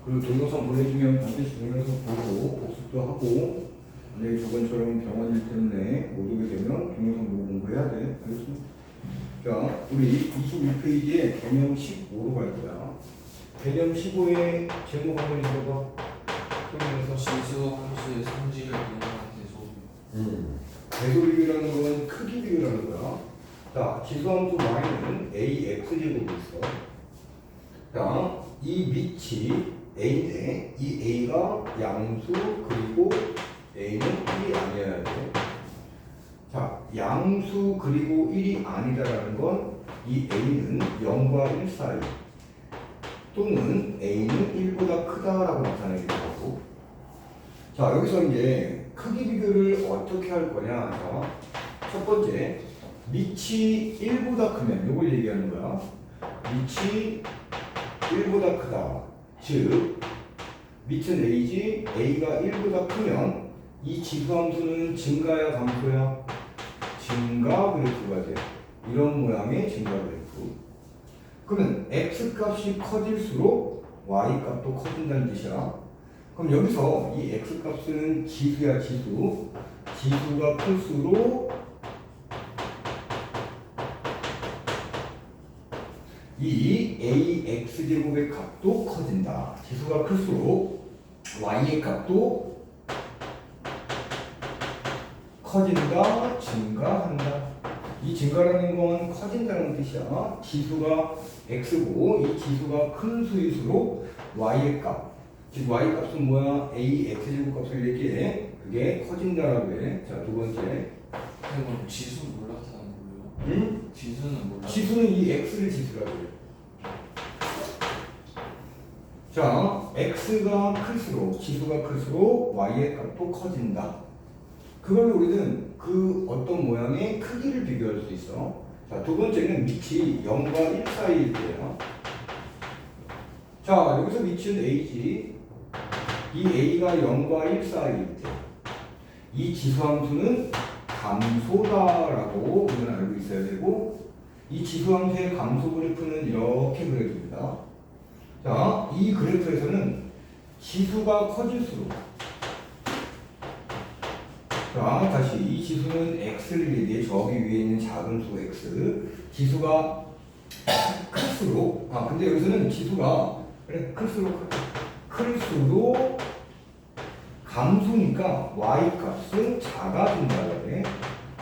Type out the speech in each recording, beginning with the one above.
그리고 동영상 보내주면 반드시 동영상 보고 복습도 하고, 만약에 저번처럼 병원일 때문에 못 오게 되면 동영상 보고 공부해야 돼. 알겠지? 자, 우리 22페이지에 개념 15로 갈 거야. 개념 15의 제목 한번 읽어봐. 그러면서 지수 함수의 성질을 이용한 대소비. 대소비율이라는 건 크기 비율이라는 거야. 자, 지수함수 y는 ax 제곱이 있어. 자, 이 밑이 a인데 이 a가 양수 그리고 a는 1이 아니어야 돼. 자, 양수 그리고 1이 아니다라는 건 이 a는 0과 1 사이 또는 a는 1보다 크다라고 나타내기도 하고. 자, 여기서 이제 크기 비교를 어떻게 할 거냐. 자, 첫 번째, 밑이 1보다 크면 이걸 얘기하는 거야. 밑이 1보다 크다. 즉, 밑은 a지, a가 1보다 크면 이 지수함수는 증가야 감소야? 증가 그래프가 돼. 이런 모양의 증가 그래프. 그러면 x 값이 커질수록 y 값도 커진다는 뜻이야. 그럼 여기서 이 x 값은 지수야 지수. 지수가 클수록 이 ax 제곱의 값도 커진다. 지수가 클수록 y의 값도 커진다, 증가한다. 이 증가라는 건 커진다는 뜻이야. 지수가 x고 이 지수가 큰 수일수록 y의 값, 즉 y 값은 뭐야? a x 제곱 값을 얘기해. 그게 커진다라고 해. 자, 두 번째. 그럼 지수는 몰라 나타나는 거예요? 응? 지수는 몰라. 지수는 이 x를 지수라고 해. 자, x가 클수록, 지수가 클수록 y의 값도 커진다. 그걸로 우리는 그 어떤 모양의 크기를 비교할 수 있어. 자, 두 번째는 밑이 0과 1 사이일 때야. 자, 여기서 밑은 a지. 이 a가 0과 1 사이일 때. 이 지수함수는 감소다라고 우리는 알고 있어야 되고, 이 지수함수의 감소 그래프는 이렇게 그려집니다. 자, 이 그래프에서는 지수가 커질수록, 자, 다시 이 지수는 x를 얘기해. 저기 위에 있는 작은 수 x. 지수가 클수록, 근데 여기서는 지수가 그래 클수록 감소니까 y 값은 작아진다 그래.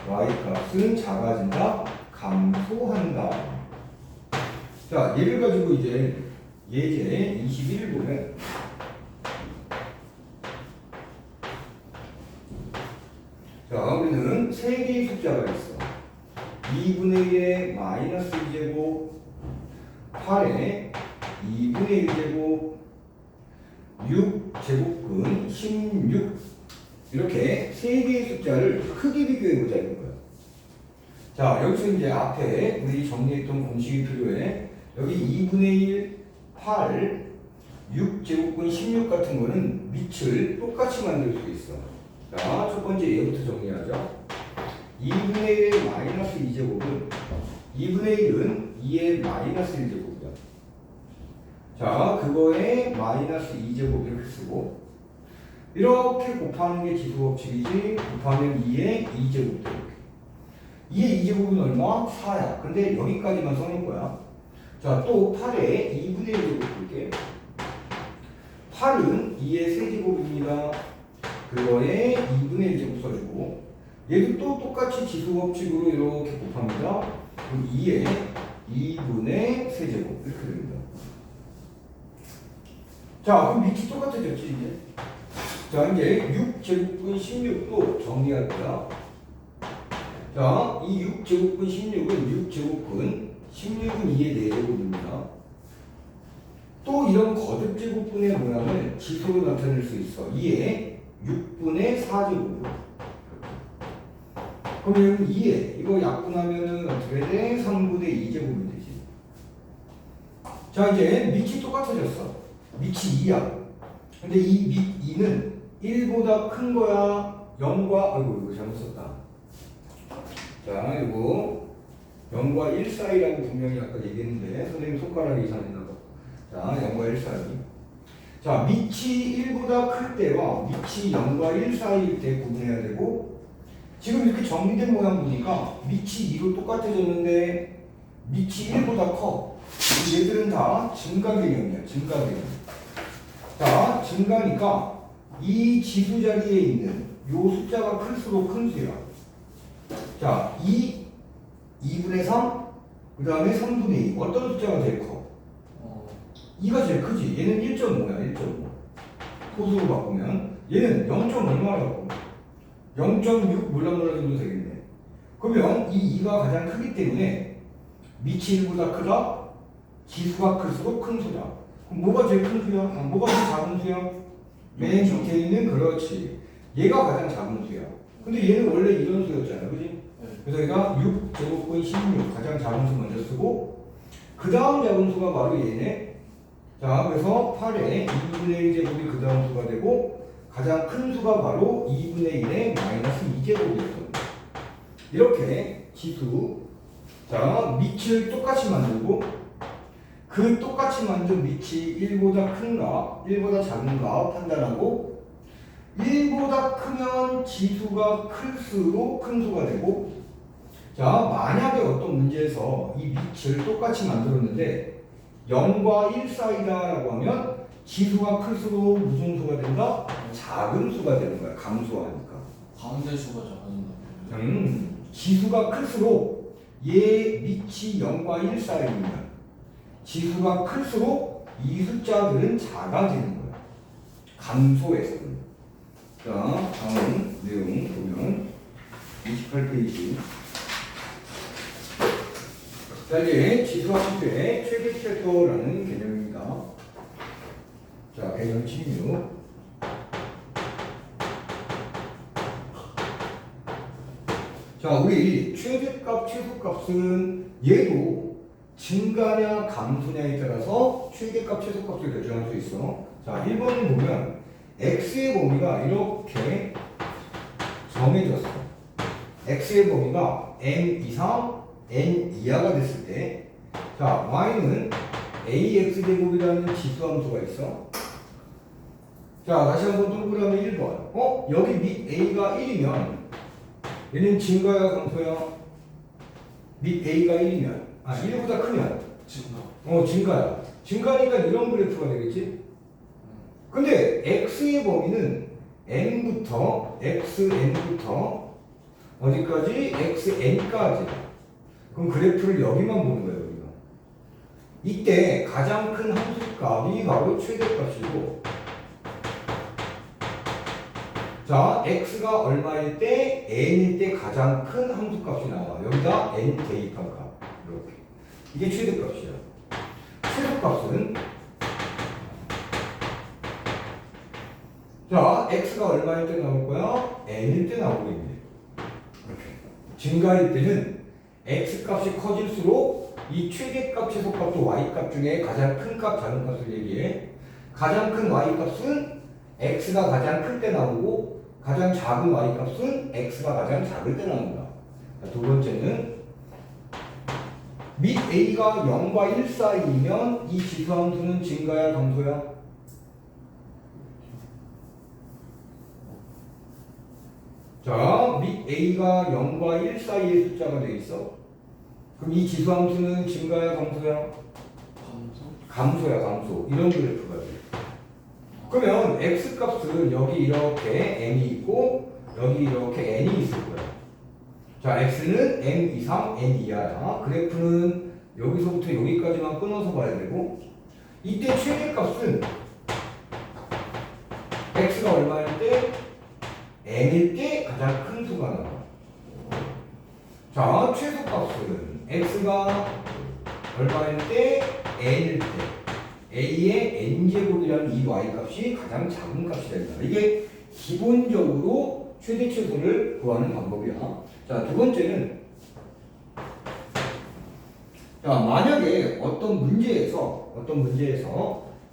y 값은 작아진다, 감소한다. 자, 얘를 가지고 이제 예제 21을 보면, 자, 우리는 세 개의 숫자가 있어. 2분의 1의 마이너스 2제곱, 8의 2분의 1제곱, 6제곱근 16. 이렇게 세 개의 숫자를 크기 비교해보자 이런 거야. 자, 여기서 이제 앞에 우리 정리했던 공식이 필요해. 여기 2분의 1, 8, 6제곱근 16 같은 거는 밑을 똑같이 만들 수 있어. 자, 첫 번째 얘부터 정리하자. 2분의 1의 마이너스 2제곱은 2분의 1은 2의 마이너스 1제곱이야. 자, 그거에 마이너스 2제곱 이렇게 쓰고, 이렇게 곱하는 게 지수법칙이지. 곱하면 2의 2제곱 이렇게. 2의 2제곱은 얼마? 4야. 근데 여기까지만 써놓은 거야. 자, 또 8의 2분의 1제곱 볼게. 8은 2의 세제곱입니다. 그거에 2분의 1제곱 써주고, 얘도 또 똑같이 지수법칙으로 이렇게 곱합니다. 그럼 2에 2분의 세제곱 이렇게 됩니다. 자, 그럼 밑이 똑같아졌지 이제. 자, 이제 6제곱분 16도 정리할 거야. 자, 이 6제곱분 16은 6제곱분 16은 2의 4제곱입니다. 또 이런 거듭제곱분의 모양을 지수로 나타낼 수 있어. 2의 6분의 4제곱으로. 그러면 2에 이거 약분하면은 어떻게 돼? 3분의 2제곱이 되지. 자, 이제 밑이 똑같아졌어. 밑이 2야. 근데 이 밑 2는 1보다 큰 거야? 0과, 아이고, 이거 잘못 썼다. 자, 이거 0과 1 사이라고 분명히 아까 얘기했는데, 선생님 손가락이 이상했나 봐. 자, 0과 1 사이. 자, 밑이 1보다 클 때와 밑이 0과 1 사이일 때 구분해야 되고, 지금 이렇게 정리된 모양 보니까 밑이 2로 똑같아졌는데 밑이 1보다 커. 얘들은 다 증가 개념이야. 증가 개념. 자, 증가니까 이 지수 자리에 있는 요 숫자가 클수록 큰 수야. 자, 2분의 3, 그 다음에 3분의 2. 어떤 숫자가 제일 커? 2가 제일 크지. 얘는 1.5야. 1.5. 소수로 바꾸면 얘는 0. 얼마라고? 0.6 몰라 정도 되겠네. 그러면 이 2가 가장 크기 때문에 밑이 1보다 크다? 지수가 클수록 큰 수다. 그럼 뭐가 제일 큰 수야? 뭐가 제일 작은 수야? 맨 밑에 있는, 그렇지. 얘가 가장 작은 수야. 근데 얘는 원래 이런 수였잖아. 그지? 그래서 얘가 6 제곱분 16 가장 작은 수 먼저 쓰고, 그 다음 작은 수가 바로 얘네. 자, 그래서 8에 2분의 1 제곱이 그 다음 수가 되고, 가장 큰 수가 바로 2분의 1의 마이너스 2제곱이었습니다. 이렇게 지수, 자, 밑을 똑같이 만들고, 그 똑같이 만든 밑이 1보다 큰가, 1보다 작은가 판단하고, 1보다 크면 지수가 클수록 큰 수가 되고, 자, 만약에 어떤 문제에서 이 밑을 똑같이 만들었는데 0과 1 사이다라고 하면 지수가 클수록 무슨 수가 된다? 작은 수가 되는 거야. 감소하니까. 가운데 수가 작아진다고요? 지수가 클수록 얘 밑이 0과 1 사이면 지수가 클수록 이 숫자들은 작아지는 거야. 감소해서는. 자, 다음 내용 보면 28페이지. 자, 이제 지수와 함수의 최대 최소라는 개념입니다. 자, 개념 16. 자, 우리 최대값, 최소값은 얘도 증가냐 감소냐에 따라서 최대값, 최소값을 결정할 수 있어. 자, 1번을 보면 x의 범위가 이렇게 정해졌어. x의 범위가 m 이상 n 이하가 됐을 때, 자, y는 ax제곱이라는 지수함수가 있어. 자, 다시 한번 동그라미 1번. 여기 밑 a가 1이면 얘는 증가야 감소야? 밑 a가 1이면 1보다 크면 증가야. 증가니까 이런 그래프가 되겠지? 근데 x의 범위는 n부터 xn부터 어디까지? xn까지. 그럼 그래프를 여기만 보는 거예요. 우리가. 이때 가장 큰 함수값이 바로 최대값이고, 자, x가 얼마일 때? n일 때 가장 큰 함수값이 나와. 여기다 n 대입한 값. 이렇게. 이게 최대값이야. 최소값은, 자, x가 얼마일 때 나올 거야? n일 때 나오겠네. 이렇게. 증가일 때는 x값이 커질수록 이 최대값, 최소값도 y값 중에 가장 큰 값, 작은 값을 얘기해. 가장 큰 y값은 x가 가장 클 때 나오고, 가장 작은 y값은 x가 가장 작을 때 나온다. 자, 두 번째는 밑 a가 0과 1 사이이면 이 지수함수는 증가야 감소야? 자, 밑 a가 0과 1 사이의 숫자가 돼 있어. 그럼 이 지수함수는 증가야 감소야? 감소야 감소. 이런 그래프가 돼. 그러면 x값은 여기 이렇게 n이 있고 여기 이렇게 n이 있을 거야. 자, x는 n 이상 n 이하야. 그래프는 여기서부터 여기까지만 끊어서 봐야 되고, 이때 최대값은 x가 얼마일 때? n일 때 가장 큰 수가 나와. 자, 최소값은 x가 얼마일 때? n일 때 a의 n제곱이라는 이 y값이 가장 작은 값이 된다. 이게 기본적으로 최대 최소를 구하는 방법이야. 자, 두 번째는, 자, 만약에 어떤 문제에서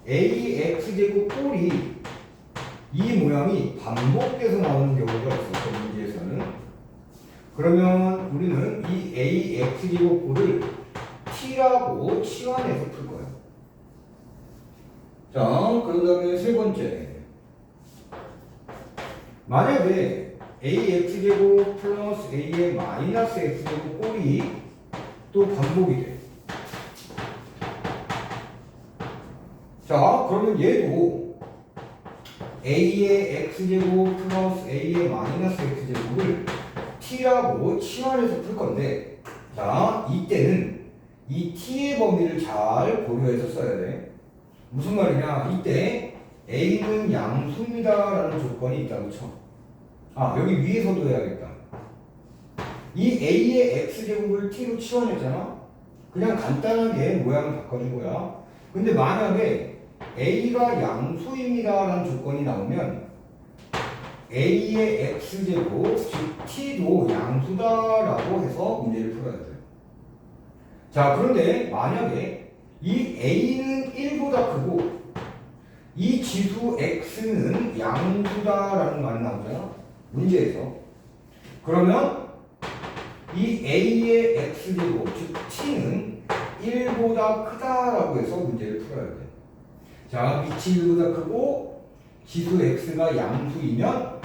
ax제곱 꼴이 이 모양이 반복돼서 나오는 경우가 있어. 문제에서는. 그러면 우리는 이 ax제곱 꼴을 t라고 치환해서 풀 거야. 자, 자, 그런 다음에 세 번째. 만약에 ax제곱 플러스 a의 마이너스 x제곱 꼴이 또 반복이 돼. 자, 그러면 얘도 a의 x제곱 플러스 a의 마이너스 x제곱을 t라고 치환해서 풀 건데, 자, 이때는 이 t의 범위를 잘 고려해서 써야 돼. 무슨 말이냐? 이때 a는 양수입니다라는 조건이 있다고 쳐. 아, 여기 위에서도 해야겠다. 이 a의 x제곱을 t로 치환했잖아? 그냥 간단하게 모양을 바꿔준 거야. 근데 만약에 a가 양수입니다라는 조건이 나오면 a의 x제곱, 즉 t도 양수다라고 해서 문제를 풀어야 돼. 자, 그런데 만약에 이 a는 1보다 크고 이 지수 x는 양수다라는 말이 나오잖아, 문제에서. 그러면 이 a의 x제곱, 즉 t는 1보다 크다라고 해서 문제를 풀어야 돼. 자, 밑이 1보다 크고 지수 x가 양수이면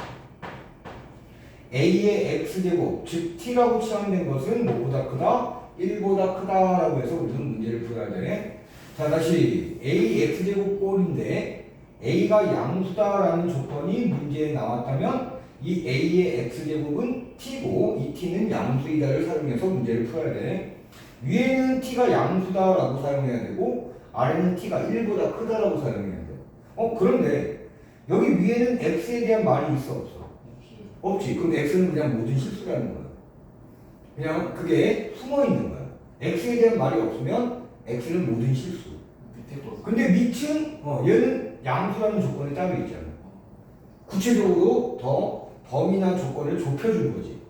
a의 x제곱, 즉 t라고 치환된 것은 뭐보다 크다? 1보다 크다라고 해서 우리는 문제를 풀어야 되네. 자, 다시 a x제곱 꼴인데 a가 양수다라는 조건이 문제에 나왔다면 이 a의 x제곱은 t고 이 t는 양수이다를 사용해서 문제를 풀어야 돼. 위에는 t가 양수다라고 사용해야 되고 아래는 t가 1보다 크다라고 사용해야 돼. 그런데 여기 위에는 x에 대한 말이 있어 없어? 없지. 그럼 x는 그냥 모든 실수라는 거야. 그냥 그게 숨어 있는 거야. x에 대한 말이 없으면 x는 모든 실수. 밑에 거. 근데 밑은 얘는 양수라는 조건에 따로 있잖아. 구체적으로 더 범위나 조건을 좁혀준 거지.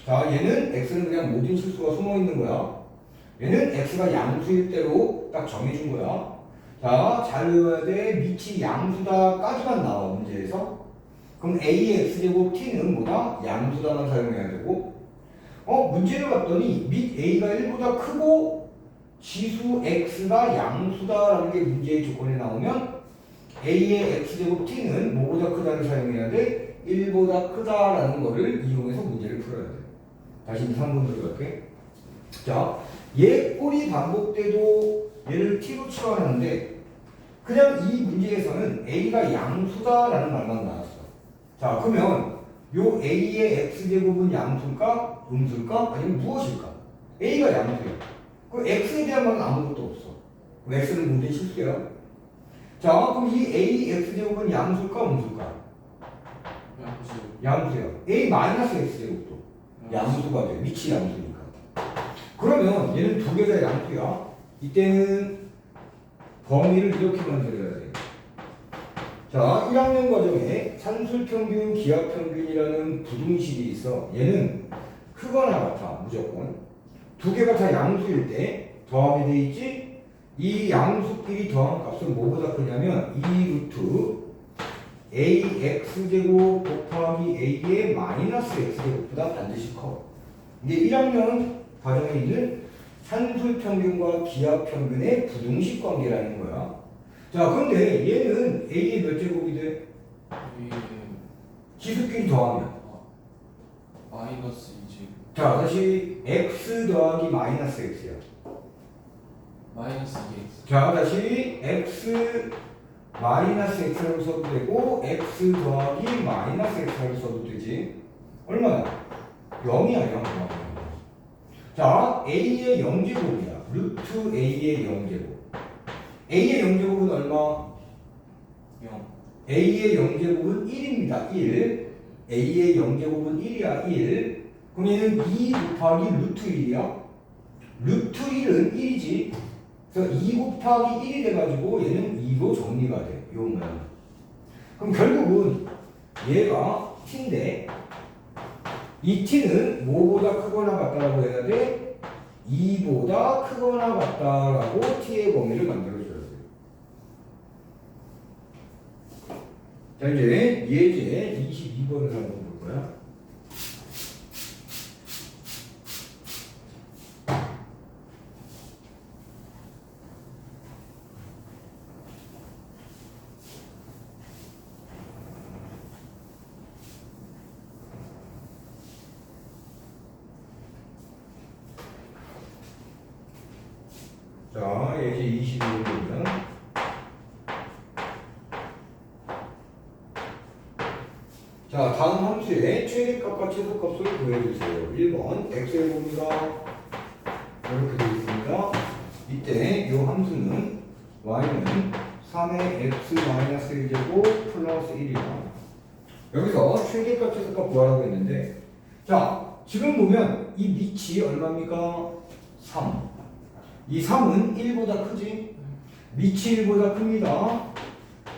자, 얘는 x는 그냥 모든 실수가 숨어 있는 거야. 얘는 x가 양수일 대로 딱 정해준 거야. 자, 잘 외워야 돼. 밑이 양수다까지만 나와 문제에서. 그럼 a의 x제곱 t는 뭐다? 양수다만 사용해야 되고. 문제를 봤더니 밑 a가 1보다 크고 지수 x가 양수다라는 게 문제의 조건에 나오면 a의 x제곱 t는 뭐보다 크다를 사용해야 돼? 1보다 크다라는 거를 이용해서 문제를 풀어야 돼. 다시 3번 들어갈게. 자, 얘 꼴이 반복돼도 얘를 t로 치환하는데 그냥 이 문제에서는 a가 양수다라는 말만 나왔어. 자, 그러면 요 a의 x제곱은 양수일까? 음수일까? 아니면 무엇일까? a가 양수야. 그 x에 대한 말은 아무것도 없어. 그럼 x는 모든 실수야. 자, 그럼 이 a x제곱은 양수일까? 음수일까? 양수야. a 마이너스 x제곱도 양수가 돼. 밑이 양수니까. 그러면 얘는 두 개 다 양수야. 이때는 범위를 이렇게 만들어야 돼. 자, 1학년 과정에 산술평균, 기하평균이라는 부등식이 있어. 얘는 크거나 같아, 무조건. 두 개가 다 양수일 때 더하게 돼 있지? 이 양수끼리 더한 값은 뭐보다 크냐면 2 루트 ax제곱 곱하기 a의 마이너스 x제곱보다 반드시 커. 이게 1학년 과정에 있는 산술평균과 기하평균의 부등식 관계라는 거야. 자, 근데 얘는 a의 몇 제곱이 돼? 지수끼리 더하면 마이너스 2제곱. 자, 다시 x 더하기 마이너스 x야. 마이너스 2x. 자, 다시 x 마이너스 x라고 써도 되고 x 더하기 마이너스 x라고 써도 되지. 얼마야? 0이야, 0. 자, a의 0제곱이야. 루트 a의 0제곱. a의 0제곱은 얼마? 0. a의 0제곱은 1입니다. 1. a의 0제곱은 1이야. 1. 그럼 얘는 2 곱하기 루트 1이야. 루트 1은 1이지. 그래서 2 곱하기 1이 돼가지고 얘는 2로 정리가 돼. 요 모양. 그럼 결국은 얘가 t인데 이 t는 뭐보다 크거나 같다라고 해야 돼? 2보다 크거나 같다라고 t의 범위를 만들어줘야 돼. 자, 이제 예제 22번을 한번 볼 거야. 더해야지 22면 자, 다음 함수의 최대값과 최소값을 구해주세요. 1번 x의 범위가 이렇게 되어 있습니다. 이때 이 함수는 y는 3의 x-1제곱 플러스 1이야. 여기서 최대값, 최소값 구하라고 했는데 자, 지금 보면 이 밑이 얼마입니까? 3. 이 3은 1보다 크지? 밑이 1보다 큽니다.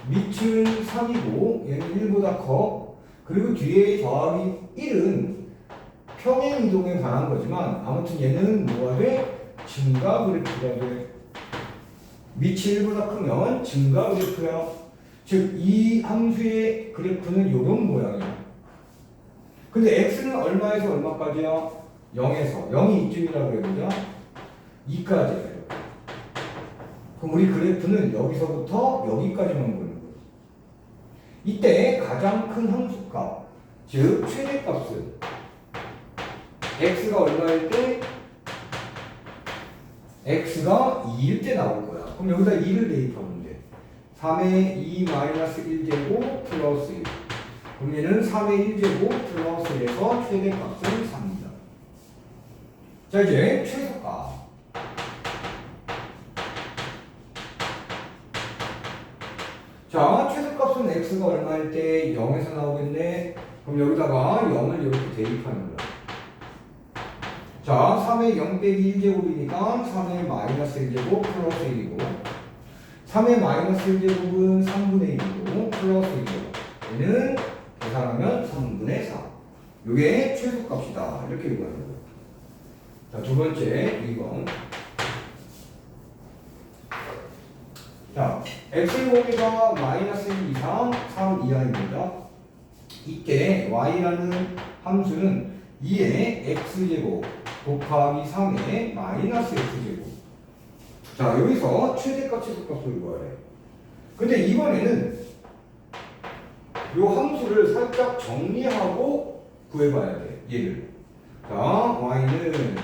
밑은 3이고 얘는 1보다 커. 그리고 뒤에 더하기 1은 평행 이동에 관한 거지만 아무튼 얘는 뭐가 돼? 증가 그래프가 돼. 밑이 1보다 크면 증가 그래프야. 즉 이 함수의 그래프는 이런 모양이야. 근데 x는 얼마에서 얼마까지야? 0에서 0이 이쯤이라고 해보자. 2까지예요. 그럼 우리 그래프는 여기서부터 여기까지만 보는 거예요. 이때 가장 큰 함수값, 즉 최대값은 x가 얼마일 때? x가 2일 때 나올 거야. 그럼 여기다 2를 대입하면 돼. 3의 2-1제곱 플러스 1. 그럼 얘는 3의 1제곱 플러스 1에서 최대값은 3입니다. 자, 이제 최소값. 자, 최소값은 x가 얼마일 때 0에서 나오겠네. 그럼 여기다가 0을 이렇게 대입하는 거야. 자, 3의 0 빼기 1제곱이니까 3의 마이너스 1제곱 플러스 1이고 3의 마이너스 1제곱은 3분의 1이고 플러스 1이고 얘는 계산하면 3분의 4. 이게 최소값이다. 이렇게 얘기하는 거예요. 자, 두 번째 2번. 자, x의 범위가 마이너스 1 이상 3 이하입니다. 이때 y라는 함수는 2의 x제곱 곱하기 3의 마이너스 x제곱. 자, 여기서 최대값, 최소값을 구하래. 근데 이번에는 이 함수를 살짝 정리하고 구해봐야 돼. 얘를. 자, y는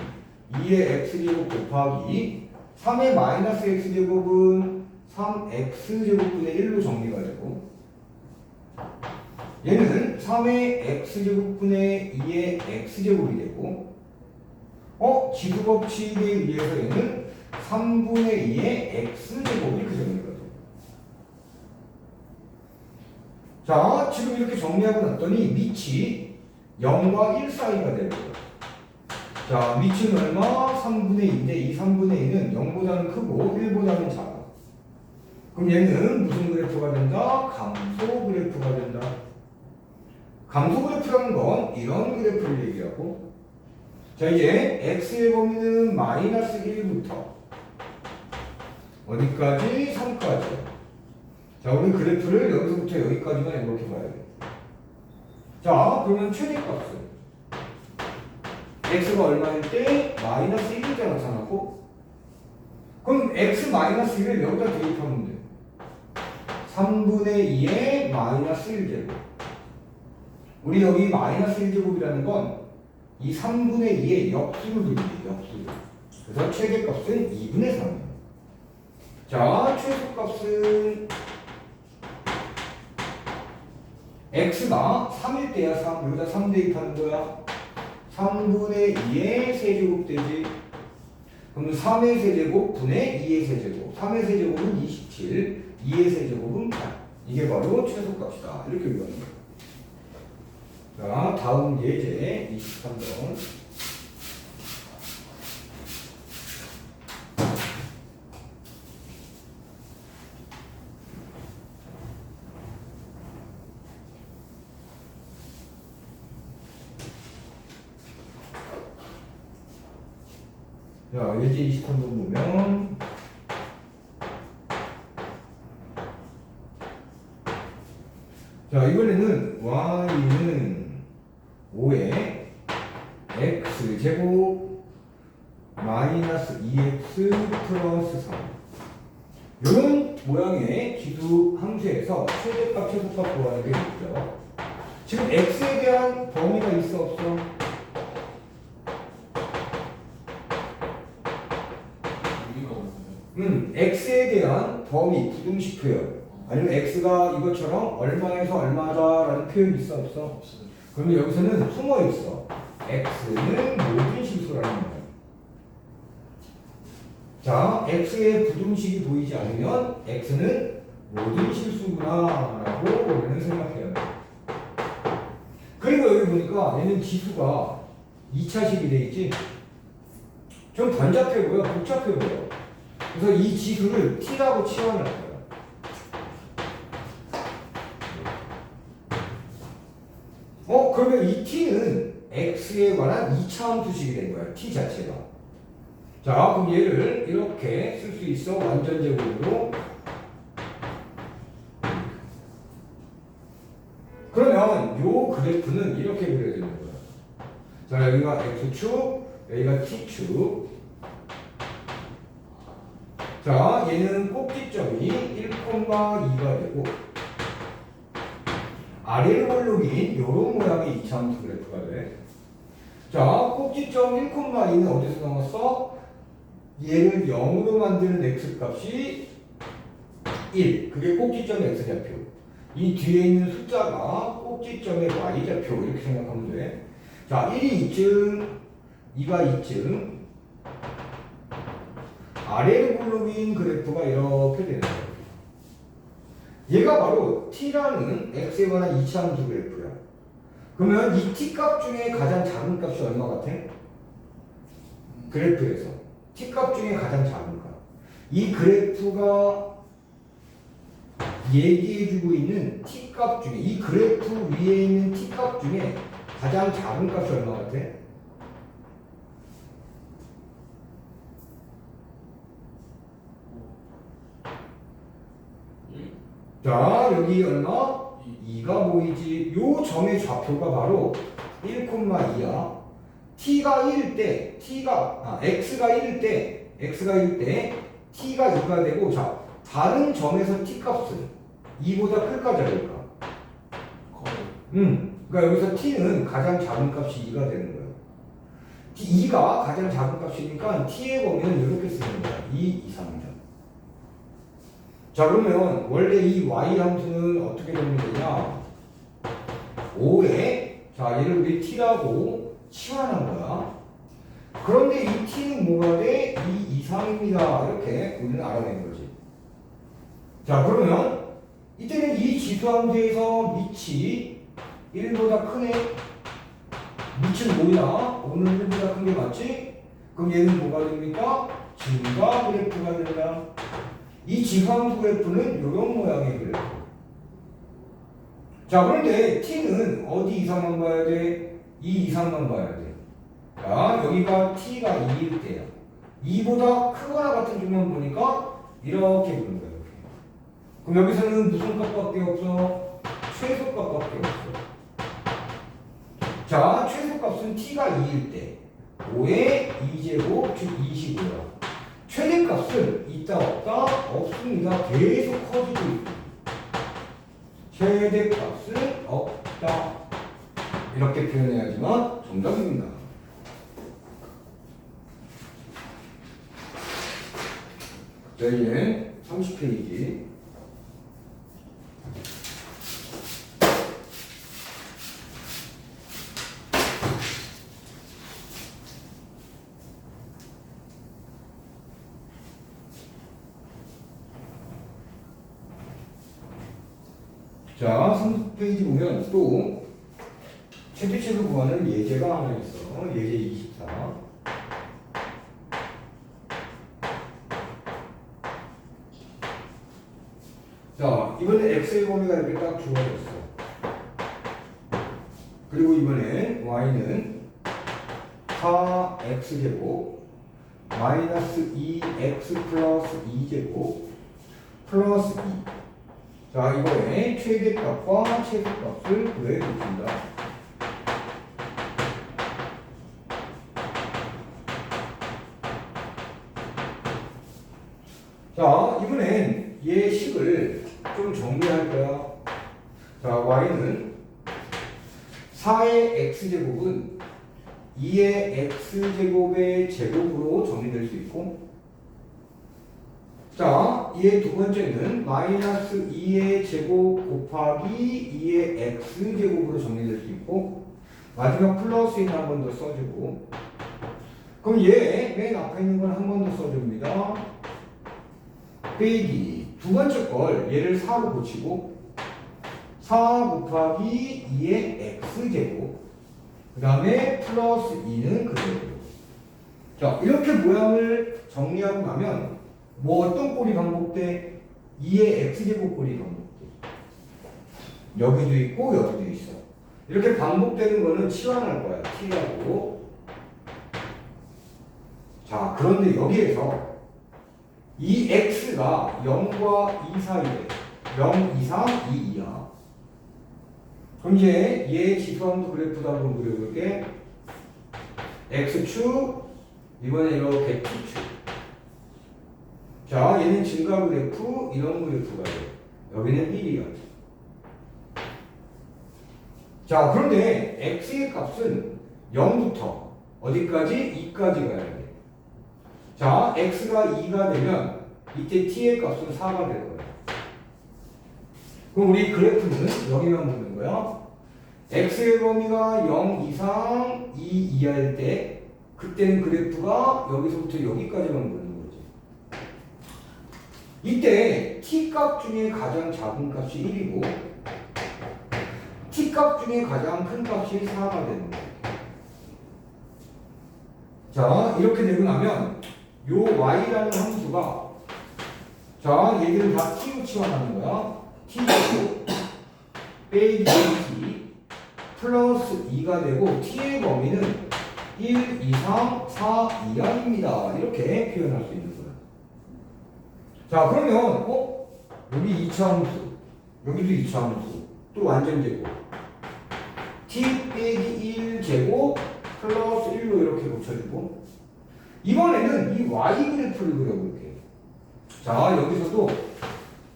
2의 x제곱 곱하기 3의 마이너스 x제곱은 3x제곱분의 1로 정리가 되고 얘는 3의 x제곱분의 2의 x제곱이 되고 지수법칙에 의해서 얘는 3분의 2의 x제곱 이렇게 정리가 돼요. 자, 지금 이렇게 정리하고 났더니 밑이 0과 1 사이가 되는 거예요. 자, 밑은 얼마? 3분의 2인데 이 3분의 2는 0보다는 크고 1보다는 작아. 그럼 얘는 무슨 그래프가 된다? 감소 그래프가 된다. 감소 그래프라는 건 이런 그래프를 얘기하고 자, 이제 x의 범위는 마이너스 1부터 어디까지? 3까지. 자, 우리 그래프를 여기서부터 여기까지만 이렇게 봐야 돼. 자, 그러면 최대값은 x가 얼마일 때? 마이너스 1일 때 나타나고 그럼 x 마이너스 1을 여기다 대입하면 돼. 3분의 2의 마이너스 1제곱. 우리 여기 마이너스 1제곱이라는 건 이 3분의 2의 역수를 돌리지, 역수를. 그래서 최대값은 2분의 3이에요. 자, 최소값은 x가 3일 때야, 3. 여기다 3 대입하는 거야. 3분의 2의 세제곱 되지. 그럼 3의 세제곱 분의 2의 세제곱. 3의 세제곱은 27, 2의 세제곱은 8. 이게 바로 최소값이다. 이렇게 얘기하는 거예요. 자, 다음 예제 23번. 자, 예제 23번 보면 자, 이번에는 y는 5의 x제곱 마이너스 2x 플러스 3 이런 모양의 기수 함수에서 최대값, 최소값 구하는 게 있죠. 지금 x에 대한 범위가 있어 없어? 의미가 없어요. x에 대한 범위, 부등식 표현. 아니면 x가 이것처럼 얼마에서 얼마다라는 표현이 있어 없어? 없어요. 그러면 여기서는 숨어 있어. x는 모든 실수라는 거야. 자, x의 부등식이 보이지 않으면 x는 모든 실수구나라고 우리는 생각해야 돼. 그리고 여기 보니까 얘는 지수가 2차식이 돼 있지? 좀 번잡해 보여, 복잡해 보여. 그래서 이 지수를 t라고 치환을 할 거야. 그러면 이 t는 x에 관한 2차함수식이 된 거야, t 자체가. 자, 그럼 얘를 이렇게 쓸 수 있어, 완전 제곱으로. 그러면 요 그래프는 이렇게 그려지는 거야. 자, 여기가 x축, 여기가 t축. 자, 얘는 꼭지점이 1,2가 되고 아래로 올라긴 요런 모양의 이차함수 그래프가 돼. 자, 꼭지점 1,2는 어디서 나왔어? 얘를 0으로 만드는 x값이 1. 그게 꼭지점 x좌표. 이 뒤에 있는 숫자가 꼭지점의 y좌표. 이렇게 생각하면 돼. 자, 1이 2쯤, 2가 2쯤. 아래로 굴러긴 그래프가 이렇게 되는 거예요. 얘가 바로 t라는 x에 관한 이차함수 그래프야. 그러면 이 t 값 중에 가장 작은 값이 얼마 같아? 그래프에서 t 값 중에 가장 작은 값. 이 그래프가 얘기해주고 있는 t 값 중에, 이 그래프 위에 있는 t 값 중에 가장 작은 값이 얼마 같아? 자, 여기 얼마? 2가 보이지. 요 점의 좌표가 바로 1,2야. t가 1일 때, x가 1일 때, t가 2가 되고, 자, 다른 점에서 t 값은 2보다 클까 작을까? 그러니까 여기서 t는 가장 작은 값이 2가 되는 거야. 2가 가장 작은 값이니까 t의 범위는 이렇게 쓰는 거야. 2 이상이다. 자, 그러면 원래 이 y 함수는 어떻게 정리되냐? 5에, 자, 얘를 우리 t라고 치환한 거야. 그런데 이 t는 뭐가 돼? 2 이상입니다. 이렇게 우리는 알아낸 거지. 자, 그러면 이때는 이 지수함수에서 밑이 1보다 크네? 밑은 뭐야? 5는 1보다 큰 게 맞지? 그럼 얘는 뭐가 됩니까? 증가 그래프가 된다. 이 지수함수 그래프는 이런 모양의 그래프. 자, 그런데 t는 어디 이상만 봐야 돼? 2 이상만 봐야 돼. 자, 여기가 t가 2일 때야. 2보다 크거나 같은 쪽만 보니까 이렇게 보는 거야. 이렇게. 그럼 여기서는 무슨 값밖에 없어? 최소값밖에 없어. 자, 최소값은 t가 2일 때 5의 2제곱 즉 25야. 최대값은 있다 없다? 없습니다. 계속 커지고 있습니다. 최대값은 없다. 이렇게 표현해야지만 정답입니다. 자, 이제 30페이지. 자, 30페이지 보면 또 최대치로 구하는 예제가 하나 있어. 예제 24. 자, 이번에 x의 범위가 이렇게 딱 주어졌어. 그리고 이번에 y는 4x제곱 마이너스 2x 플러스 2제곱 플러스 2. 자, 이번에 최대값과 최소값을 구해줍니다. 자, 이번엔 얘 식을 좀 정리할 거야. 자, y는 4의 x제곱은 2의 x제곱의 제곱으로 정리될 수 있고, 자, 이의 두 번째는 마이너스 2의 제곱 곱하기 2의 x 제곱으로 정리될 수 있고 마지막 플러스인 한 번 더 써주고 그럼 얘 맨 앞에 있는 건 한 번 더 써줍니다. 빼기 두 번째 걸 얘를 4로 고치고 4 곱하기 2의 x제곱 그 다음에 플러스 2는 그대로. 자 이렇게 모양을 정리하고 나면 뭐 어떤 꼴이 반복돼? 2의 x제곱 꼴이 반복돼. 여기도 있고 여기도 있어. 이렇게 반복되는 거는 치환할 거야. t라고. 자 그런데 여기에서 이 x가 0과 2 사이에 0 이상 2 이하. 그럼 이제 얘 지수함수 그래프도 한번 그려볼게. x축 이번에 이렇게 t축. 자 얘는 증가 그래프 이런 그래프가 돼. 여기는 1이야. 자 그런데 x의 값은 0부터 어디까지? 2까지 가야 돼. 자 x가 2가 되면 이때 t의 값은 4가 될 거야. 그럼 우리 그래프는 여기만 보는 거야. x의 범위가 0 이상 2 이하일 때 그때는 그래프가 여기서부터 여기까지만 보는 거지. 이때 t 값 중에 가장 작은 값이 1이고 t 값 중에 가장 큰 값이 4가 되는 거야. 자 이렇게 되고 나면 요 y라는 함수가 자 얘들은 다 t로 치환하는 거야. t제곱 빼기 t 플러스 2가 되고 t의 범위는 1 이상 4 이하입니다. 이렇게 표현할 수 있는 거야. 자 그러면 여기 2차 함수 여기도 2차 함수 또 완전 제곱 t 빼기 1제곱 플러스 1로 이렇게 고쳐주고 이번에는 이 y 그래프를 그려볼게. 자 여기서도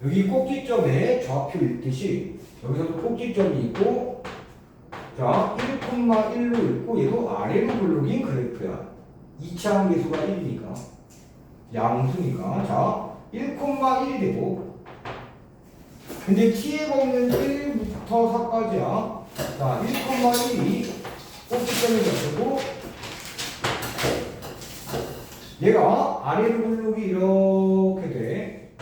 여기 꼭지점에 좌표 있듯이 여기서도 꼭지점이 있고 자 1,1로 있고 얘도 아래로 굴러긴 그래프야. 2차 함계수가 1이니까 양수니까 자 1,1이 되고 근데 t의 범위는 1부터 4까지야. 자 1,1이 꼭지점에 잡히고 얘가 아래로 굴러기 이렇게 돼.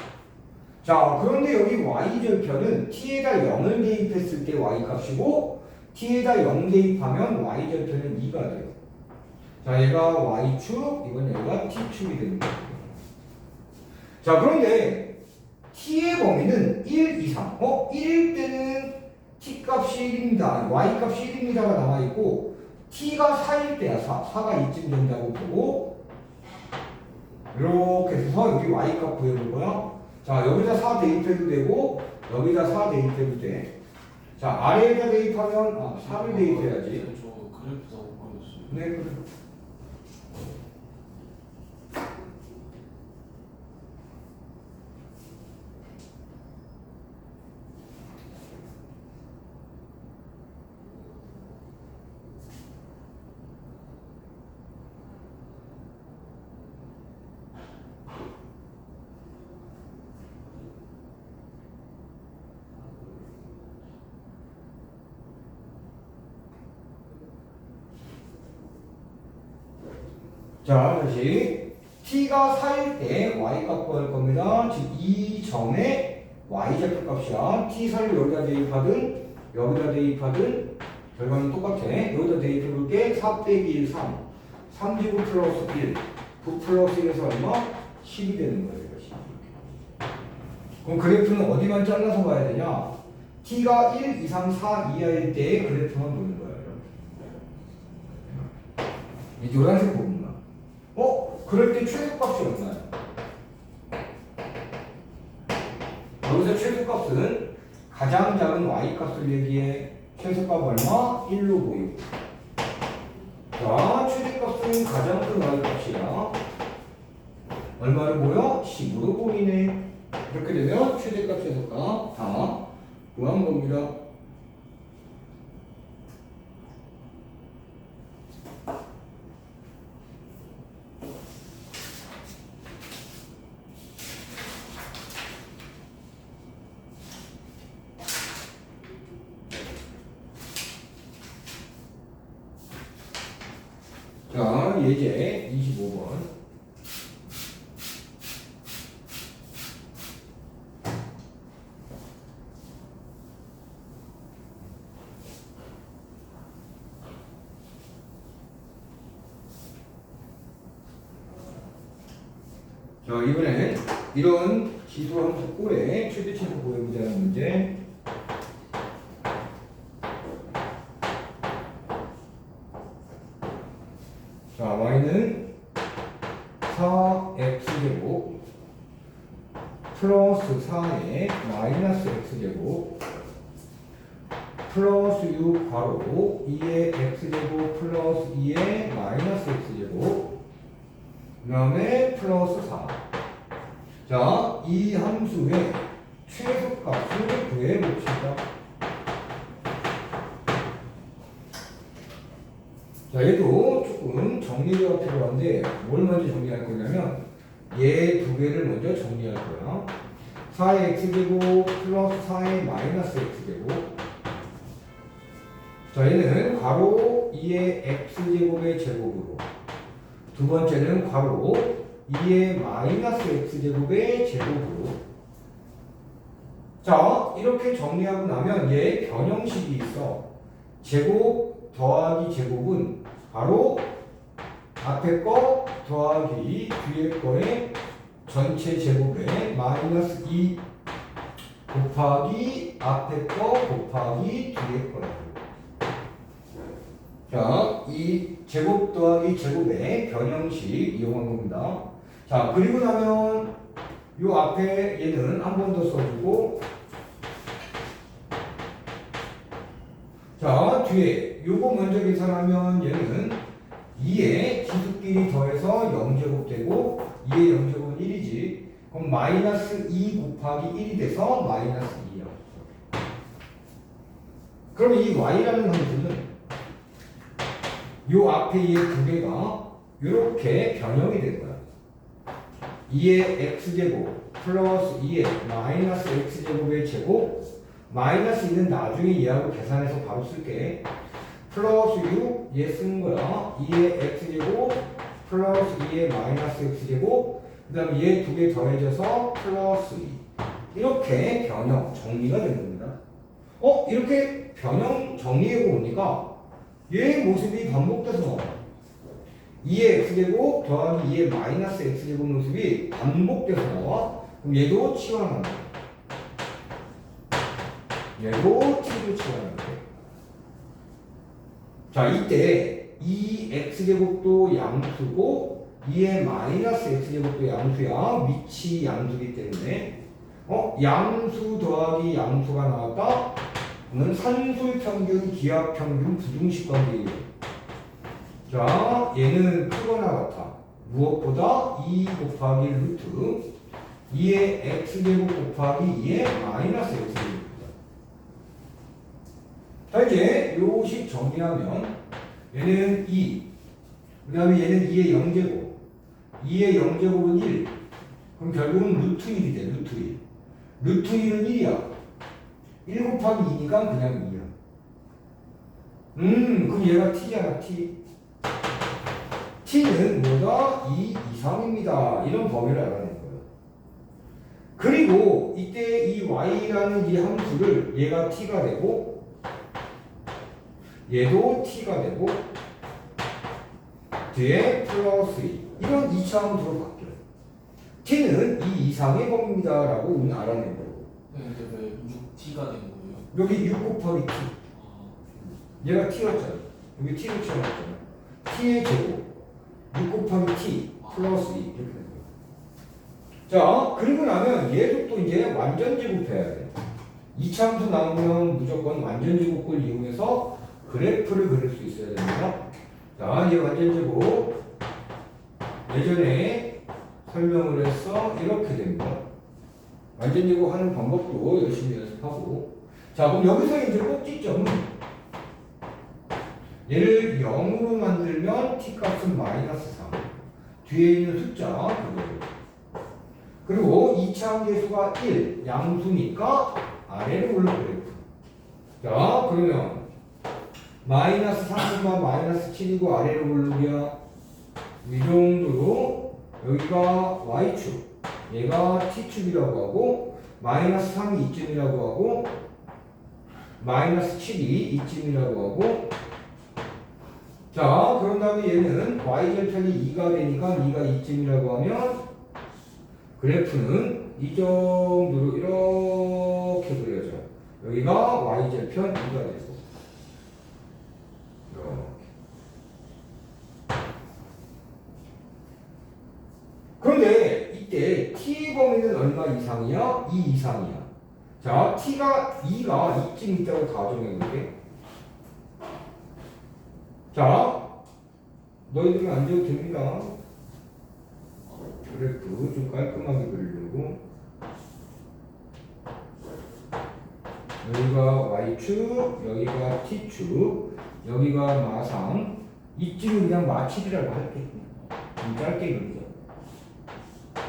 자 그런데 여기 y절편은 t에다 0을 대입했을 때 y 값이고 t에다 0 대입하면 y절편은 2가 돼요. 자 얘가 y축 이건 얘가 t축이 되는 거예요. 자 그런데 t의 범위는 1 이상 1일 때는 t 값이 1입니다. y 값이 1입니다가 남아있고 t가 4일 때야 4가 이쯤 된다고 보고 이렇게 해서 여기 y 값 구해볼 거야. 자 여기다 4 대입해도 되고 여기다 4 대입해도 돼. 자 아래에다 대입하면 4를 대입해야지. 저 그래프 다 못 그렸어요. 네 그래. 자 다시 t가 4일 때 y 값 구할 겁니다. 즉 이 점의 y좌표 값이야. t 4를 여기다 대입하든 여기다 대입하든 결과는 똑같아. 여기다 대입해볼게. 4 빼기 1 3 3제곱 플러스 1 9 플러스 1에서 얼마? 10이 되는 거예요. 10. 그럼 그래프는 어디만 잘라서 봐야 되냐? t가 1 이상 4 이하일 때의 그래프만 보는 거예요. 이 노란색 부분만. 그럴 때 최소값이 얼마야? 여기서 최소값은 가장 작은 y값을 얘기해. 최소값 얼마? 1로 보이고. 자, 최대값은 가장 큰 y값이야. 얼마로 보여? 10으로 보이네. 이렇게 되면 최대값, 최소값 다 구한 겁니다. 다음 예제 25번. 자, 이번엔 이런 지수함수 꼴의 최대치수 구해보자는 문제. 자, y는 4x제곱 플러스 4의 마이너스 x제곱 플러스 6 괄호 2의 x제곱 플러스 2의 마이너스 x제곱 그 다음에 플러스 4. 자, 이 함수의 최소값을 구해봅시다. 자, 얘도 조금 정리가 필요한데 뭘 먼저 정리할 거냐면 얘 두 개를 먼저 정리할 거야. 4의 x제곱 플러스 4의 마이너스 x제곱. 자, 얘는 괄호 2의 x제곱의 제곱으로, 두 번째는 괄호 2의 마이너스 x제곱의 제곱으로. 자, 이렇게 정리하고 나면 얘 변형식이 있어. 제곱 더하기 제곱은 바로 앞에 거 더하기 뒤에 거의 전체 제곱에 마이너스 2 곱하기 앞에 거 곱하기 뒤에 거라고. 자, 이 제곱 더하기 제곱의 변형식 이용한 겁니다. 자, 그리고 나면 요 앞에 얘는 한 번 더 써주고, 자, 뒤에 요거 먼저 계산하면 얘는 2의 지수끼리 더해서 0제곱 되고 2의 0제곱은 1이지. 그럼 마이너스 2 곱하기 1이 돼서 마이너스 2야. 그럼 이 y라는 함수는 요 앞에 이 두 개가 이렇게 변형이 된 거야. 2의 x제곱 플러스 2의 마이너스 x제곱의 제곱, 마이너스 2는 나중에 얘하고 계산해서 바로 쓸게. 플러스 6, 얘 쓰는 거야. 2의 x제곱 플러스 2의 마이너스 x제곱, 그 다음에 얘 두 개 더해져서 플러스 2. 이렇게 변형 정리가 된 겁니다. 이렇게 변형 정리해 보니까 얘 모습이 반복돼서 나와. 2의 x제곱 더하기 2의 마이너스 x제곱 모습이 반복돼서 나와. 그럼 얘도 치환하는 거야. 얘도 t로 치환하는 거야. 자, 이때 2x제곱도 양수고 2의 마이너스 x제곱도 양수야. 밑이 양수기 때문에 양수 더하기 양수가 나왔다. 는 산술평균, 기하평균, 부등식 관계예요. 자, 얘는 크거나 같아. 무엇보다 2 곱하기 루트 2의 x제곱 곱하기 2의 마이너스 x제곱입니다. 자, 이제 요 식 정리하면 얘는 2, 그 다음에 얘는 2의 0제곱, 2의 0제곱은 1. 그럼 결국은 루트 1이 돼. 루트 1. 루트 1은 1이야. 1 곱하기 2니까 그냥 2야. 그럼 얘가 t잖아, t. t는 뭐다? 2 이상입니다. 이런 범위를 알아낸 거예요. 그리고 이때 이 y라는 이 함수를 얘가 t가 되고, 얘도 t가 되고, 뒤에 플러스 2. 이런 2차 함수로 바뀌어요. t는 2 이상의 범위입니다. 라고 우리는 알아낸 거예요. 네, 근데 왜 6t가 된 거예요? 여기 6 곱하기 t. 얘가 t였잖아. 여기 t로 치워놨잖아. t의 제곱 6 곱하기 t 플러스 2 이렇게 되는 거야. 자, 그리고 나면 얘도 또 이제 완전 제곱해야 돼. 2차 함수 나오면 무조건 완전 제곱을 이용해서 그래프를 그릴 수 있어야 됩니다. 자, 얘 완전 제곱 예전에 설명을 했어. 이렇게 됩니다. 완전 제곱 하는 방법도 열심히 연습하고. 자, 그럼 여기서 이제 꼭지점은 얘를 0으로 만들면 t값은 마이너스 3. 뒤에 있는 숫자 그거예요. 그리고 2차 함계수가 1, 양수니까 아래로 올라가요. 자, 그러면 마이너스 3만 마이너스 7이고 아래로 올르면 이 정도로 여기가 y축, 얘가 t축이라고 하고 마이너스 3이 이쯤이라고 하고 마이너스 7이 이쯤이라고 하고 자 그런 다음에 얘는 y절편이 2가 되니까 2가 이쯤이라고 하면 그래프는 이 정도로 이렇게 그려져요. 여기가 y절편 2가 되고 이렇게. 그런데 이때 t 범위는 얼마 이상이야? 2 이상이야. 자, t가 2가 이쯤 있다고 가정해볼게. 자, 너희들은 안 줘도 됩니다. 그래프 좀 깔끔하게 그리려고. 여기가 y축, 여기가 t축, 여기가 마상. 이쯤은 그냥 마칠이라고 할게. 좀 짧게 그리자.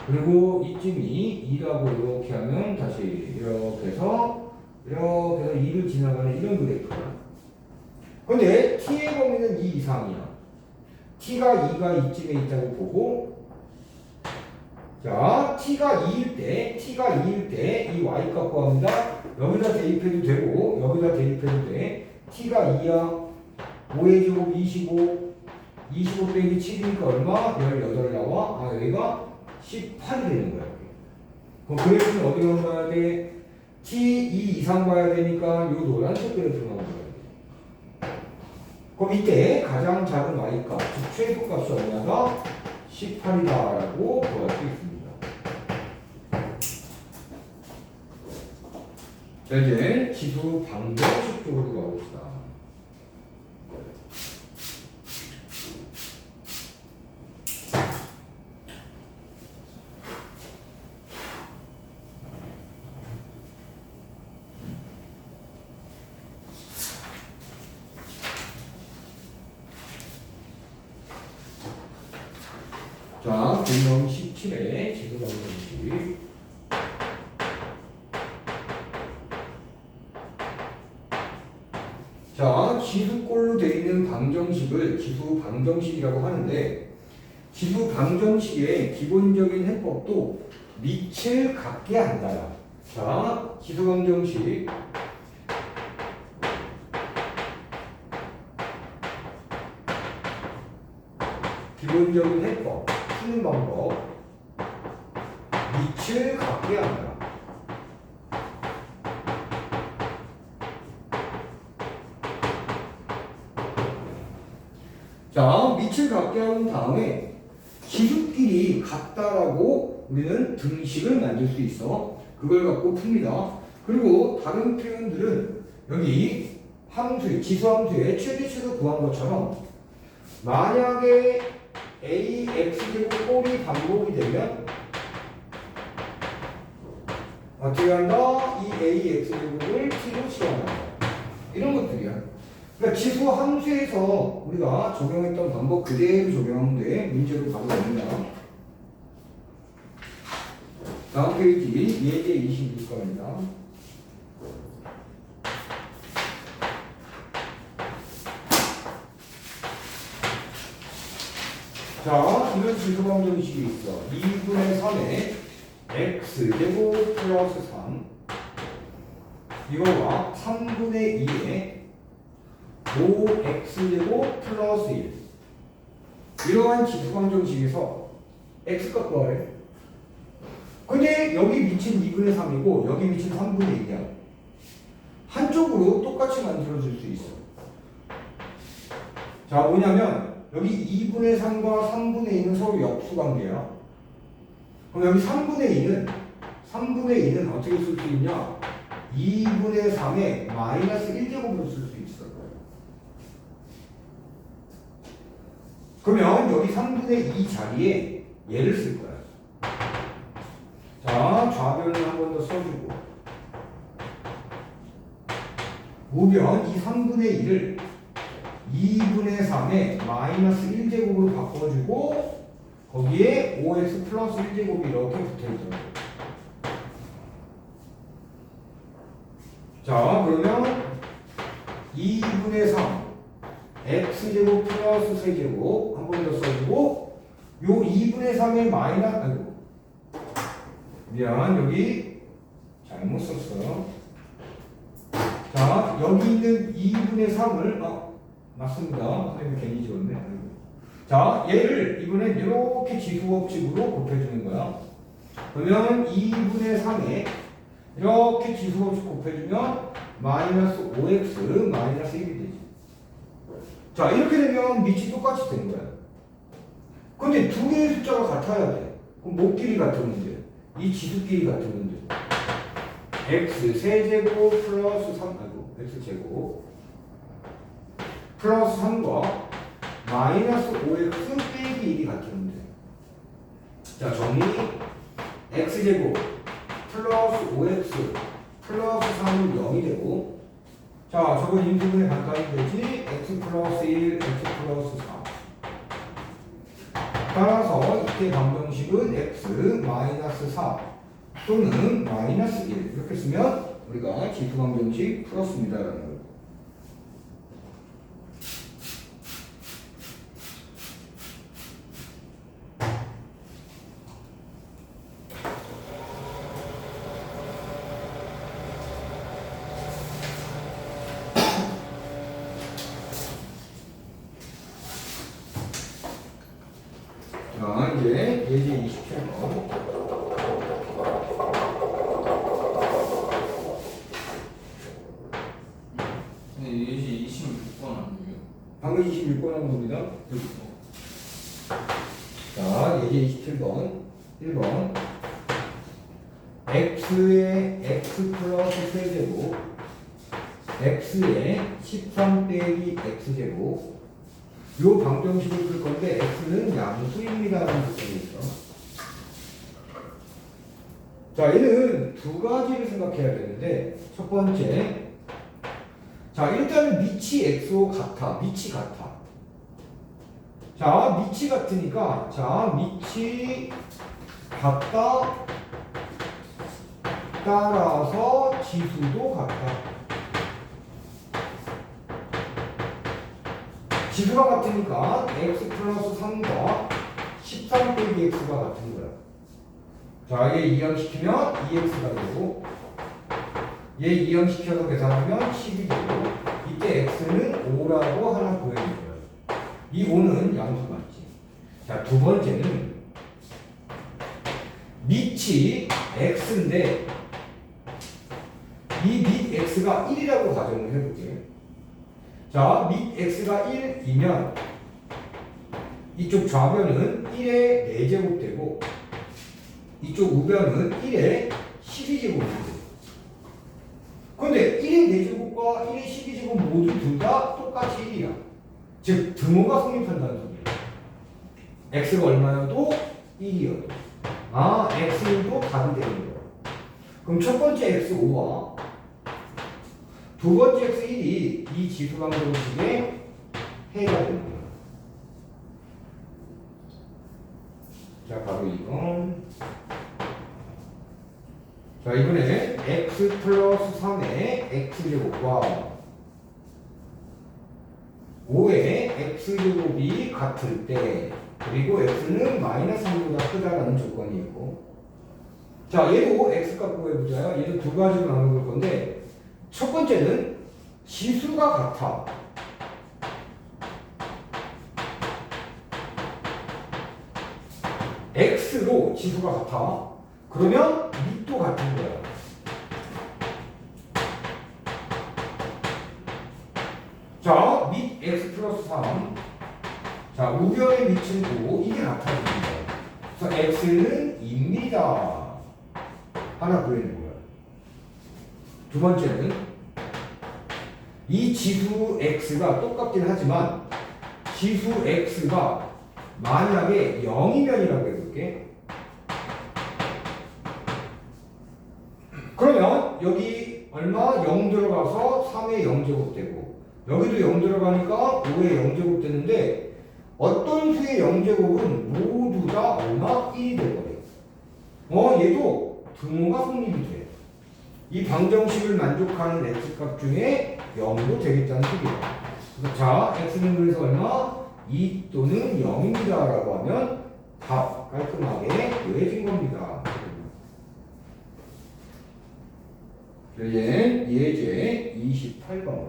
그리고 이쯤이 2라고 이렇게 하면 다시 이렇게 해서 2를 지나가는 이런 그래프야. 근데 t의 범위는 2 이상이야. t가 2가 이쯤에 있다고 보고 자 t가 2일 때 이 y 값 구합니다. 여기다 대입해도 되고 여기다 대입해도 돼. t가 2야. 5의 제곱 25 빼기 7이니까 얼마? 18 나와. 아 여기가 18이 되는 거야. 그럼 그래프는 어디로 가야 돼? t 2 이상 봐야 되니까 요 노란색 그래프로 나와야 돼. 그럼 이때 가장 작은 y값, 즉 최소값이 얼마가 18이다라고 구할 수 있습니다. 자 이제 지수 방정식 쪽으로 가봅시다. 자, 분명 17의 지수 방정식. 자, 지수꼴로 되어 있는 방정식을 지수 방정식이라고 하는데, 지수 방정식의 기본적인 해법도 밑을 같게 한다. 자, 지수 방정식. 기본적인 해법, 푸는 방법, 밑을 같게 한다. 자, 밑을 같게 한 다음에 지수끼리 같다라고 우리는 등식을 만들 수 있어. 그걸 갖고 풉니다. 그리고 다른 표현들은 여기 함수, 지수함수의 최대치를 구한 것처럼 만약에 ax제곱 꼴이 반복이 되면 어떻게 한다? 이 ax제곱을 t로 치환한다. 이런 것들이야. 그러니까 지수 함수에서 우리가 적용했던 방법 그대로 적용하면 돼. 문제로 바로 됩니다. 다음 페이지 예제 26번입니다. 자, 이런 지수 방정식이 있어. 2분의 3의 x제곱 플러스 3 이거와 3분의 2의 5x제곱 플러스 1 이러한 지수 방정식에서 x값 구하래. 근데 여기 미친 2분의 3이고 여기 미친 3분의 2야. 한쪽으로 똑같이 만들어줄 수 있어. 자, 뭐냐면 여기 2분의 3과 3분의 2는 서로 역수관계야. 그럼 여기 3분의 2는 어떻게 쓸 수 있냐? 2분의 3에 마이너스 1제곱으로 쓸 수 있어. 그러면 여기 3분의 2 자리에 얘를 쓸 거야. 자, 좌변을 한 번 더 써주고 우변 이 3분의 2를 2분의 3에 마이너스 1제곱으로 바꿔주고 거기에 5x 플러스 1제곱이 이렇게 붙어있죠. 자, 그러면 2분의 3 x제곱 플러스 3제곱 한 번 더 써주고 요 2분의 3의 마이너스, 아이고 미안, 여기 잘못 썼어요. 자, 여기 있는 2분의 3을 맞습니다. 선생님이 괜히 지웠네. 아이고. 자, 얘를 이번엔 이렇게 지수법칙으로 곱해주는 거야. 그러면 2분의 3에 이렇게 지수법칙 곱해주면 마이너스 5x 마이너스 1이 되지. 자, 이렇게 되면 밑이 똑같이 되는 거야. 근데 두 개의 숫자가 같아야 돼. 그럼 목끼리 같으면 돼. 이 지수끼리 같으면 돼. x 세제곱 플러스 3, 아이고, x 제곱 플러스 3과 마이너스 5x 빼기 1이 같으면 돼. 자, 정리. x제곱 플러스 5x 플러스 3은 0이 되고, 자, 저건 인수분해 간단히 되지. x 플러스 1, x 플러스 4. 따라서 이때 방정식은 x 마이너스 4 또는 마이너스 1 이렇게 쓰면 우리가 지수 방정식 풀었습니다라는 거예요. 자, 이제 예제 27번. 근데 예시 26번 아니에요? 방금 26번 한 겁니다. 자, 예제 27번. 1번. x의 x 플러스 세제곱 x의 13 빼기 x제곱 요 방정식을 풀 건데 x는 양수입니다라는 조건이 있어. 자, 얘는 두 가지를 생각해야 되는데 첫 번째, 자, 일단은 밑이 x와 같아. 밑이 같아. 자, 밑이 같으니까 자, 밑이 같다. 따라서 지수도 같다. 지수가 같으니까 x 플러스 3과 13 빼기 x가 같은 거야. 자, 얘 이항시키면 2x가 되고, 얘 이항시켜서 계산하면 10이 되고, 이때 x는 5라고 하나 구해준 거야. 이 5는 양수 맞지. 자, 두 번째는 밑이 x인데 이 밑 x가 1이라고 가정을 해볼게. 자, 밑 x가 1이면 이쪽 좌변은 1의 4제곱 되고 이쪽 우변은 1의 12제곱이 돼. 그런데 1의 4제곱과 1의 12제곱 모두 둘 다 똑같이 1이야. 즉 등호가 성립한다는 소리야. x가 얼마여도 1이어도. 아, x도 답이 되는 거야. 그럼 첫 번째 x5와 두 번째 x1이 이 지수 방정식에 해당되는 거야. 자, 바로 이건. 자, 이번에 x 플러스 3의 x제곱과 5의 x제곱이 같을 때, 그리고 x는 마이너스 3보다 크다라는 조건이 있고, 자, 얘도 x값 구해보자요. 얘도 두 가지로 나눠볼 건데, 첫 번째는 지수가 같아. x로 지수가 같아. 그러면 밑도 같은 거야. 자, 밑 x 플러스 3. 자, 우변의 밑은 5. 이게 같아지는 거야. 그래서 x는 2입니다. 하나 구해낸 거야. 두 번째는 이 지수 x가 똑같긴 하지만 지수 x가 만약에 0이면이라고 해볼게. 그러면 여기 얼마? 0 들어가서 3의 0제곱 되고 여기도 0 들어가니까 5의 0제곱 되는데 어떤 수의 0제곱은 모두 다 얼마? 1이 되거든. 얘도 등호가 성립이 돼. 이 방정식을 만족하는 x값 중에 0도 되겠다는 소리야. 자, x는 그래서 얼마? 2 또는 0입니다 라고 하면 답 깔끔하게 구해진 겁니다. 예제 28번.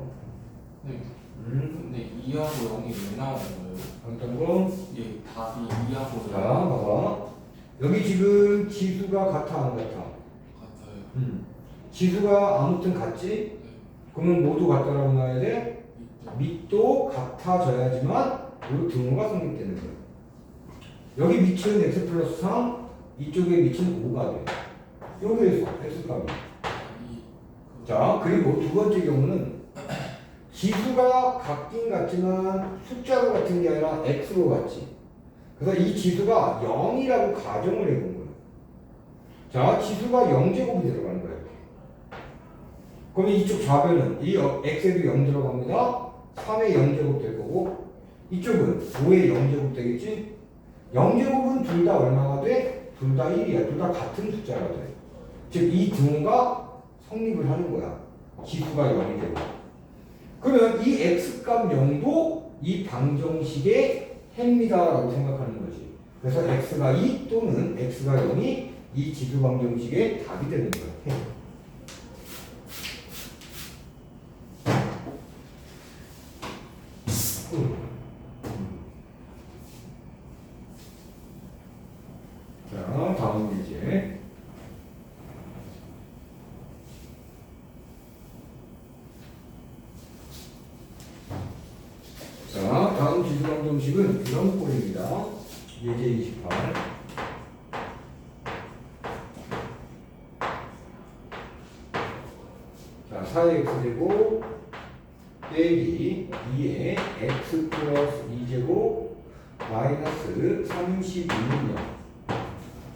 네. 근데 2하고 0이 왜 나오는 거예요? 어떤 거? 예, 답이 2하고 자, 0 봐봐. 여기 지금 지수가 같아, 안 같아? 같아요. 지수가 아무튼 같지? 네. 그러면 모두 같다라고 나와야 돼? 밑도. 밑도 같아져야지만 이 등호가 성립되는 거야. 여기 밑은 x 플러스 3, 이쪽에 밑은 5가 돼. 여기에서 x값이. 자, 그리고 두 번째 경우는 지수가 같긴 같지만 숫자로 같은 게 아니라 x로 같지. 그래서 이 지수가 0이라고 가정을 해본 거야. 자, 지수가 0제곱이 들어가는 거야. 그러면 이쪽 좌변은 이 x에도 0 들어갑니다. 3에 0제곱 될 거고 이쪽은 5에 0제곱 되겠지? 0제곱은 둘 다 얼마가 돼? 둘 다 1이야. 둘 다 같은 숫자가 돼. 즉 이 등호가 성립을 하는 거야. 지수가 0이 되고. 그러면 이 x값 0도 이 방정식의 해입니다라고 생각하는 거지. 그래서 x가 2 또는 x가 0이 이 지수 방정식의 답이 되는 거야. 해. 자, 다음 예제. 자, 다음 지수 방정식은 이런 꼴입니다. 예제 28. 자, 4의 x제곱 빼기 2의 x 플러스 2제곱 마이너스 32는요.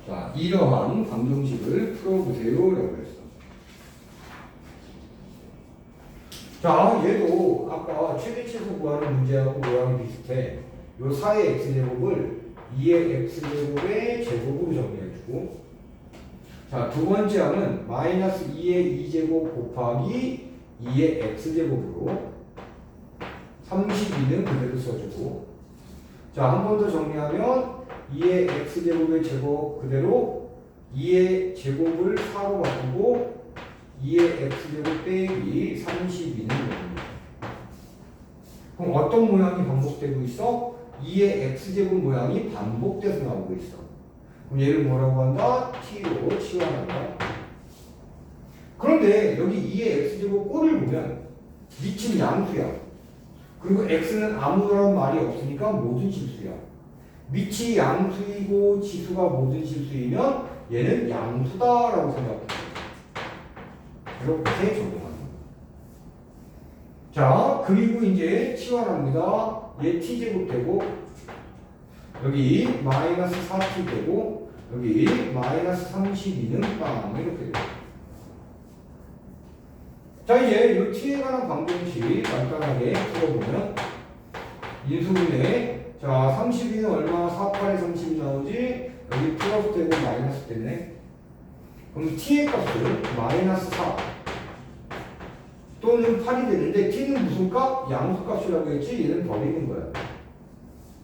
자, 이러한 방정식을 풀어보세요 라고 했어. 자, 얘도 아까 최대치수 구하는 문제하고 모양이 비슷해. 요 4의 x제곱을 2의 x제곱의 제곱으로 정리해주고, 자, 두 번째 항은 마이너스 2의 2제곱 곱하기 2의 x제곱으로 32는 그대로 써주고, 자, 한 번 더 정리하면 2의 x제곱의 제곱 그대로 2의 제곱을 4로 바꾸고 2의 x제곱 빼기 32는 됩니다. 그럼 어떤 모양이 반복되고 있어? 2의 x제곱 모양이 반복돼서 나오고 있어. 그럼 얘를 뭐라고 한다? t로 치환한다. 그런데 여기 2의 x제곱 꼴을 보면 밑은 양수야. 그리고 x는 아무런 말이 없으니까 모든 실수야. 밑이 양수이고 지수가 모든 실수이면 얘는 양수다라고 생각해. 이렇게 적용합니다. 자, 그리고 이제 치환합니다. 얘 t제곱 되고 여기 마이너스 4t 되고 여기 마이너스 32는 빵 이렇게 돼요. 자, 이제 이 t에 관한 방정식 간단하게 풀어보면 인수분해. 자, 32는 얼마? 4, 8에 30 나오지? 여기 플러스 되고 마이너스 되네. 그럼 t의 값은 마이너스 4 또는 8이 되는데 t는 무슨 값? 양수 값이라고 했지? 얘는 버리는 거야.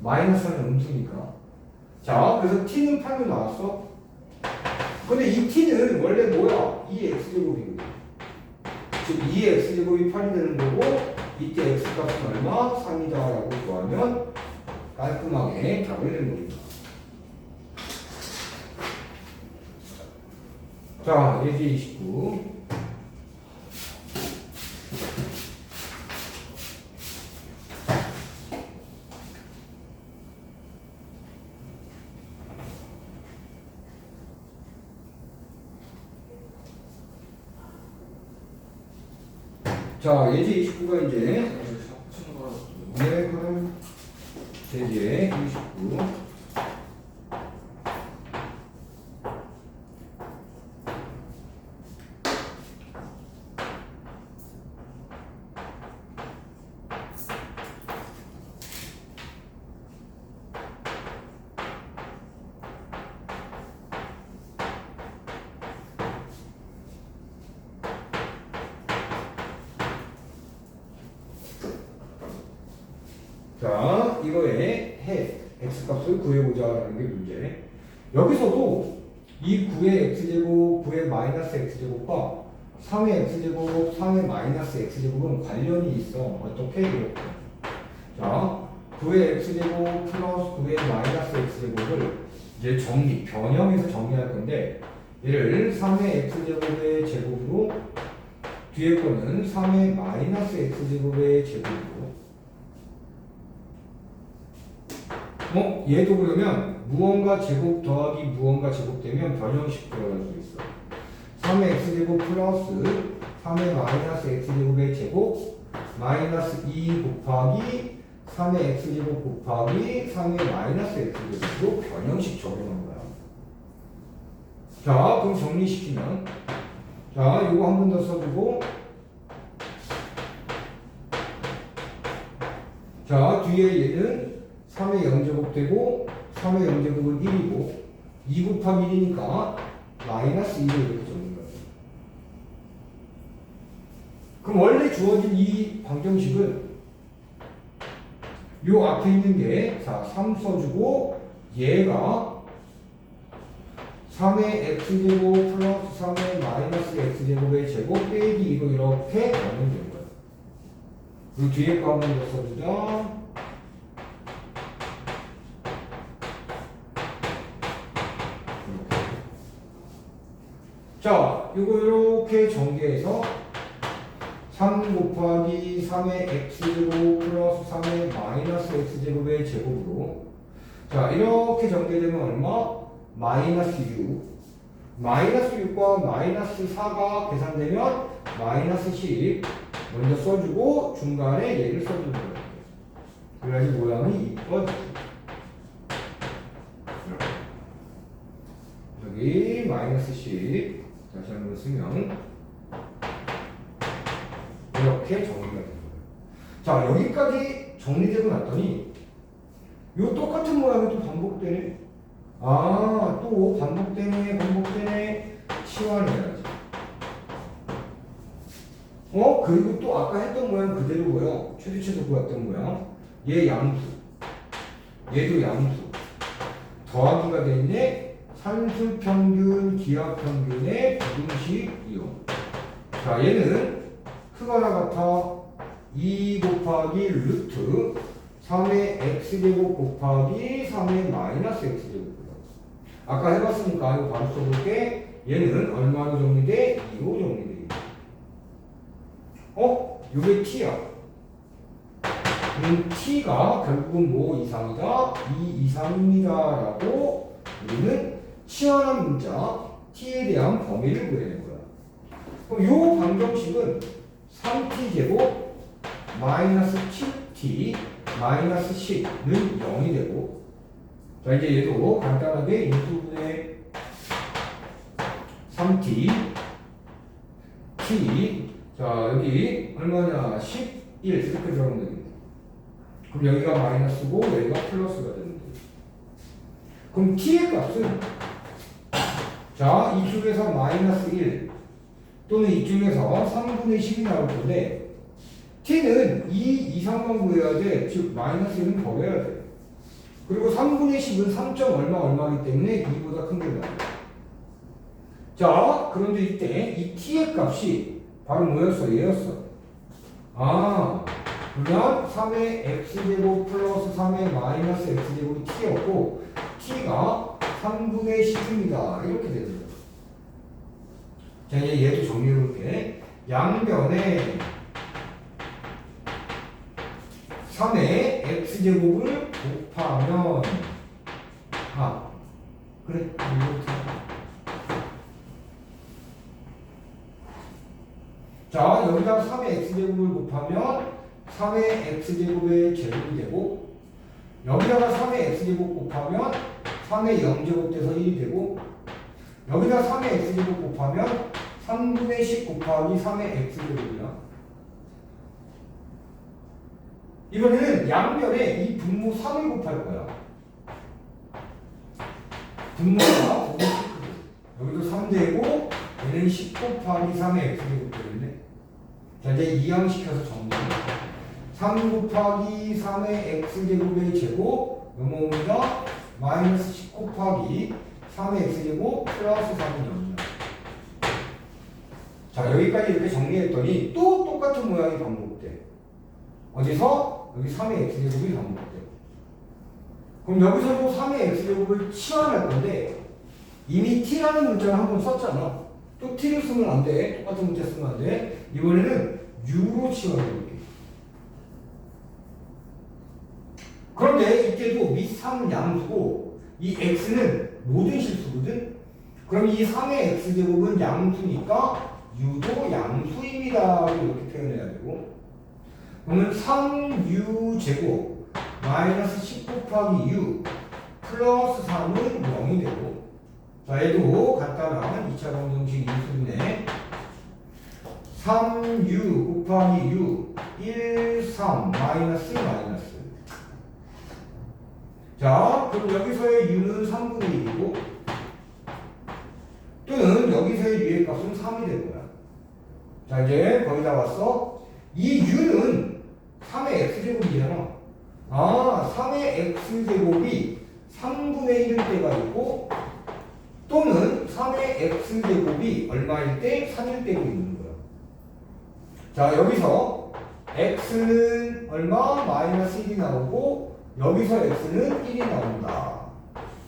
마이너스는 음수니까. 자, 그래서 t는 8로 나왔어. 근데 이 t는 원래 뭐야? 2의 x제곱이거든. 즉 2의 x제곱이 8이 되는 거고 이때 x값은 얼마? 3이다 라고 구하면 깔끔하게 답을 내는 겁니다. 자, 예제 29. 자, 예제 29가 이제 삭제는 거라서 네, 그럼 예제 29. 자, 이거에 해. x값을 구해보자라는 게 문제. 여기서도 이 9의 x제곱, 9의 마이너스 x제곱과 3의 x제곱, 3의 마이너스 x제곱은 관련이 있어. 어떻게? 이렇게. 자, 9의 x제곱 플러스 9의 마이너스 x제곱을 이제 변형해서 정리할 건데, 얘를 3의 x제곱의 제곱으로, 뒤에 거는 3의 마이너스 x제곱의 제곱으로, 얘도 그러면 무언가 제곱 더하기 무언가 제곱되면 변형식 들어갈 수 있어. 3의 x제곱 플러스 3의 마이너스 x제곱의 제곱 마이너스 2 곱하기 3의 x제곱 곱하기 3의 마이너스 x제곱으로 변형식 적용한 거야. 자, 그럼 정리시키면, 자, 이거 한 번 더 써주고, 자, 뒤에 얘는 3의 0제곱 되고 3의 0제곱은 1이고 2 곱하기 1이니까 마이너스 2를 이렇게 적는 거예요. 그럼 원래 주어진 이 방정식은 요 앞에 있는 게, 자, 3 써주고 얘가 3의 x제곱 플러스 3의 마이너스 x제곱의 제곱 빼기 2로 이렇게 나누면 되는 거예요. 그리고 뒤에 거 한 번 더 써주자. 자, 이거 이렇게 전개해서 3 곱하기 3의 x제곱 플러스 3의 마이너스 x제곱의 제곱으로, 자, 이렇게 전개되면 얼마? 마이너스 6. 마이너스 6과 마이너스 4가 계산되면 마이너스 10 먼저 써주고 중간에 얘를 써주는 거예요. 그래야지 모양이 이뻐지지. 여기 마이너스 10 다시 한번 쓰면 이렇게 정리가 되는 거예요. 자, 여기까지 정리되고 났더니 이 똑같은 모양이 또 반복되네. 아, 또 반복되네. 치환해야지. 그리고 또 아까 했던 모양 그대로고요. 최대치도 구했던 모양. 얘 양수, 얘도 양수. 더하기가 되는데 산술평균, 기하평균의 부등식 이용. 자, 얘는 크거나 같아 2 곱하기 루트 3의 x제곱 곱하기 3의 마이너스 x제곱. 아까 해봤으니까 이거 바로 써볼게. 얘는 얼마로 정리돼? 2로 정리돼. 요게 t야. t가 결국은 뭐 이상이다? 2 이상입니다 라고 우리는 치환한 문자 t에 대한 범위를 구해낸 거야. 그럼 요 방정식은 3t 제곱 마이너스 7t 마이너스 10는 0이 되고, 자, 이제 얘도 간단하게 인수분해 3t t, 자, 여기 얼마냐? 11 이렇게 들어가면 되겠네. 그럼 여기가 마이너스고 여기가 플러스가 되는 거예요. 그럼 t의 값은, 자, 이쪽에서 마이너스 1 또는 이쪽에서 3분의 10이 나올 건데 t는 2 이상만 구해야 돼. 즉 마이너스 1은 버려야 돼. 그리고 3분의 10은 3. 얼마이기 때문에 2보다 큰 게 나와요. 자, 그런데 이때 이 t의 값이 바로 뭐였어? 얘였어. 아, 그러면 3의 x제곱 플러스 3의 마이너스 x제곱이 t였고 t가 3분의 10입니다. 이렇게 되는 거예요. 자, 이제 얘도 정리해볼게. 양변에 3의 x제곱을 곱하면, 그래, 자, 여기다 3의 x제곱을 곱하면 3의 x제곱의 제곱이 되고, 여기다가 3의 x제곱 곱하면 3의 0제곱 돼서 1이 되고, 여기다 3의 x제곱 곱하면 3분의 10 곱하기 3의 x제곱이야. 이번에는 양변에 이 분모 3을 곱할 거야. 분모가 보고 여기도 3 되고 얘는 10 곱하기 3의 x제곱 되겠네. 자, 이제 이항시켜서 정리해. 3 곱하기 3의 x제곱의 제곱 넘어옵니다. 마이너스 10 곱하기 3의 x제곱 플러스 3은 0이다. 자, 여기까지 이렇게 정리했더니 또 똑같은 모양이 반복돼. 어디서? 여기 3의 x제곱이 반복돼. 그럼 여기서도 3의 x제곱을 치환할 건데 이미 t라는 문자를 한번 썼잖아. 또 t를 쓰면 안 돼. 똑같은 문자 쓰면 안 돼. 이번에는 u로 치환해볼게. 그런데 이때도 밑 3은 양수고 이 x는 모든 실수거든. 그럼 이 3의 x제곱은 양수니까 u도 양수입니다. 이렇게 표현해야 되고, 그러면 3u 제곱 마이너스 10 곱하기 u 플러스 3은 0이 되고, 자 얘도 간단한 2차 방정식 인수분해 3u 곱하기 u 1, 3 마이너스 마이너스. 자 그럼 여기서의 u는 3분의 1이고 또는 여기서의 u의 값은 3이 될 거야. 자 이제 거의 다 왔어. 이 u는 3의 x제곱이잖아. 아 3의 x제곱이 3분의 1일 때가 있고 또는 3의 x제곱이 얼마일 때 3일 때도 있는 거야. 자 여기서 x는 얼마? 마이너스 1이 나오고 여기서 x는 1이 나온다.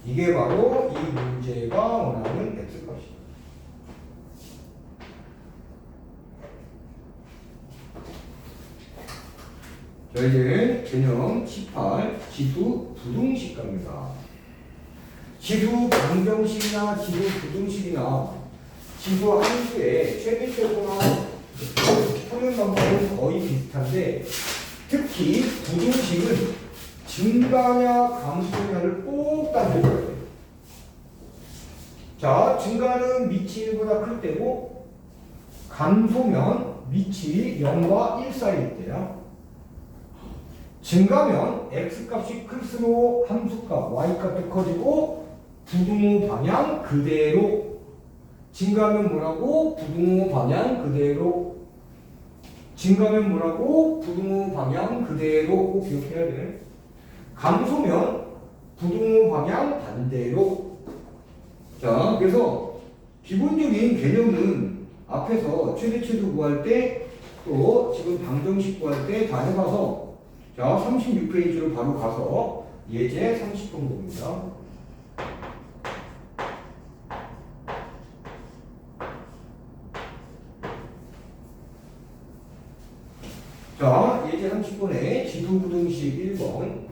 이게 바로 이 문제가 원하는 x값이다. 자 이제 개념 18 지수 부등식 갑니다. 지수 방정식이나 지수 부등식이나 지수 함수의 최대값이나 푸는 방법은 거의 비슷한데 특히 부등식은 증가냐 감소냐를 꼭 따져줘야 돼요. 자 증가는 밑이 1보다 클 때고 감소면 밑이 0과 1 사이일 때야. 증가면 x값이 클수록 함수값 y값도 커지고 부등호 방향 그대로. 증가면 뭐라고? 부등호 방향 그대로. 증가면 뭐라고? 부등호 방향 그대로. 꼭 기억해야 돼. 감소면 부등호 방향 반대로. 자 그래서 기본적인 개념은 앞에서 최대치도 구할 때 또 지금 방정식 구할 때 다 해봐서 자 36페이지로 바로 가서 예제 30번 봅니다. 자 예제 30번에 지수부등식 1번.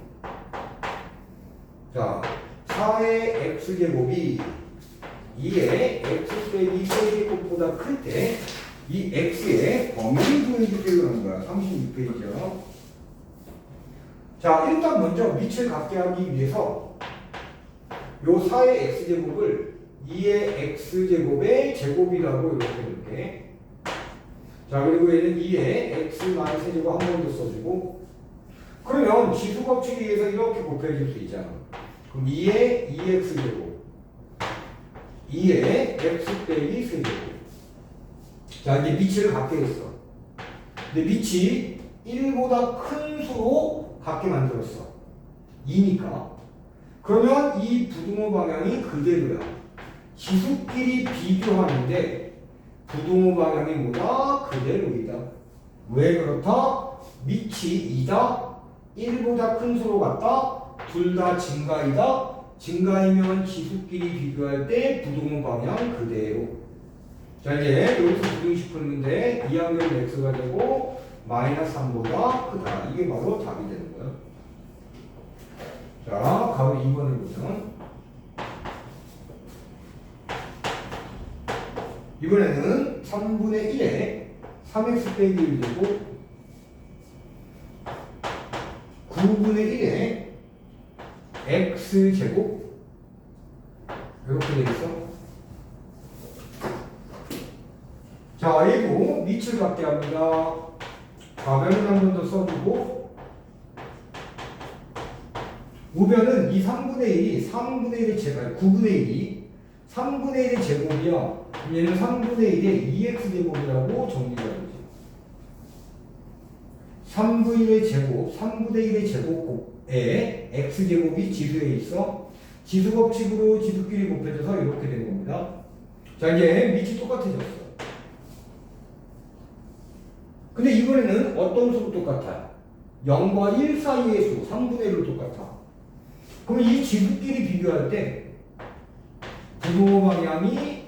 자 4의 x제곱이 2의 x 빼기 세제곱보다 클 때 이 x의 범위를 구해주세요 하는 거야. 36페이지야. 자 일단 먼저 밑을 갖게 하기 위해서 요 4의 x제곱을 2의 x제곱의 제곱이라고 이렇게 자 그리고 얘는 2의 x-세제곱 한 번 더 써주고 그러면 지수 법칙에 의해서 이렇게 곱해줄 수 있잖아. 그럼 2의 2x제곱 2의 x 빼기 세제곱. 자 이제 밑을 갖게 했어. 근데 밑이 1보다 큰 수로 갖게 만들었어. 2니까. 그러면 이 부등호 방향이 그대로야. 지수끼리 비교하는데 부등호 방향이 뭐다? 그대로이다. 왜 그렇다? 밑이 2다. 1보다 큰 수로 갔다. 둘 다 증가이다. 증가이면 지수끼리 비교할 때 부등호 방향 그대로. 자 이제 여기서 부등식 풀는데 2항변 x가 되고 마이너스 3보다 크다. 이게 바로 답이 되는 거야. 자 바로 2번을 보면 이번에는 3분의 1에 3x 빼기 1 되고 9분의 1에 x제곱 이렇게 되겠어. 자 얘도 밑을 갖게 합니다. 좌변을 한 번 더 써주고 우변은 이 3분의 1이 3분의 1의 제곱 9분의 1이 3분의 1의 제곱이야. 그럼 얘는 3분의 1의 2x제곱이라고 정리가 되지. 3분의 1의 제곱 3분의 1의 제곱 x제곱이 지수에 있어. 지수 법칙으로 지수끼리 곱해져서 이렇게 된 겁니다. 자, 이제 밑이 똑같아졌어. 근데 이번에는 어떤 수로 똑같아? 0과 1 사이의 수, 3분의 1로 똑같아. 그럼 이 지수끼리 비교할 때 부동호 방향이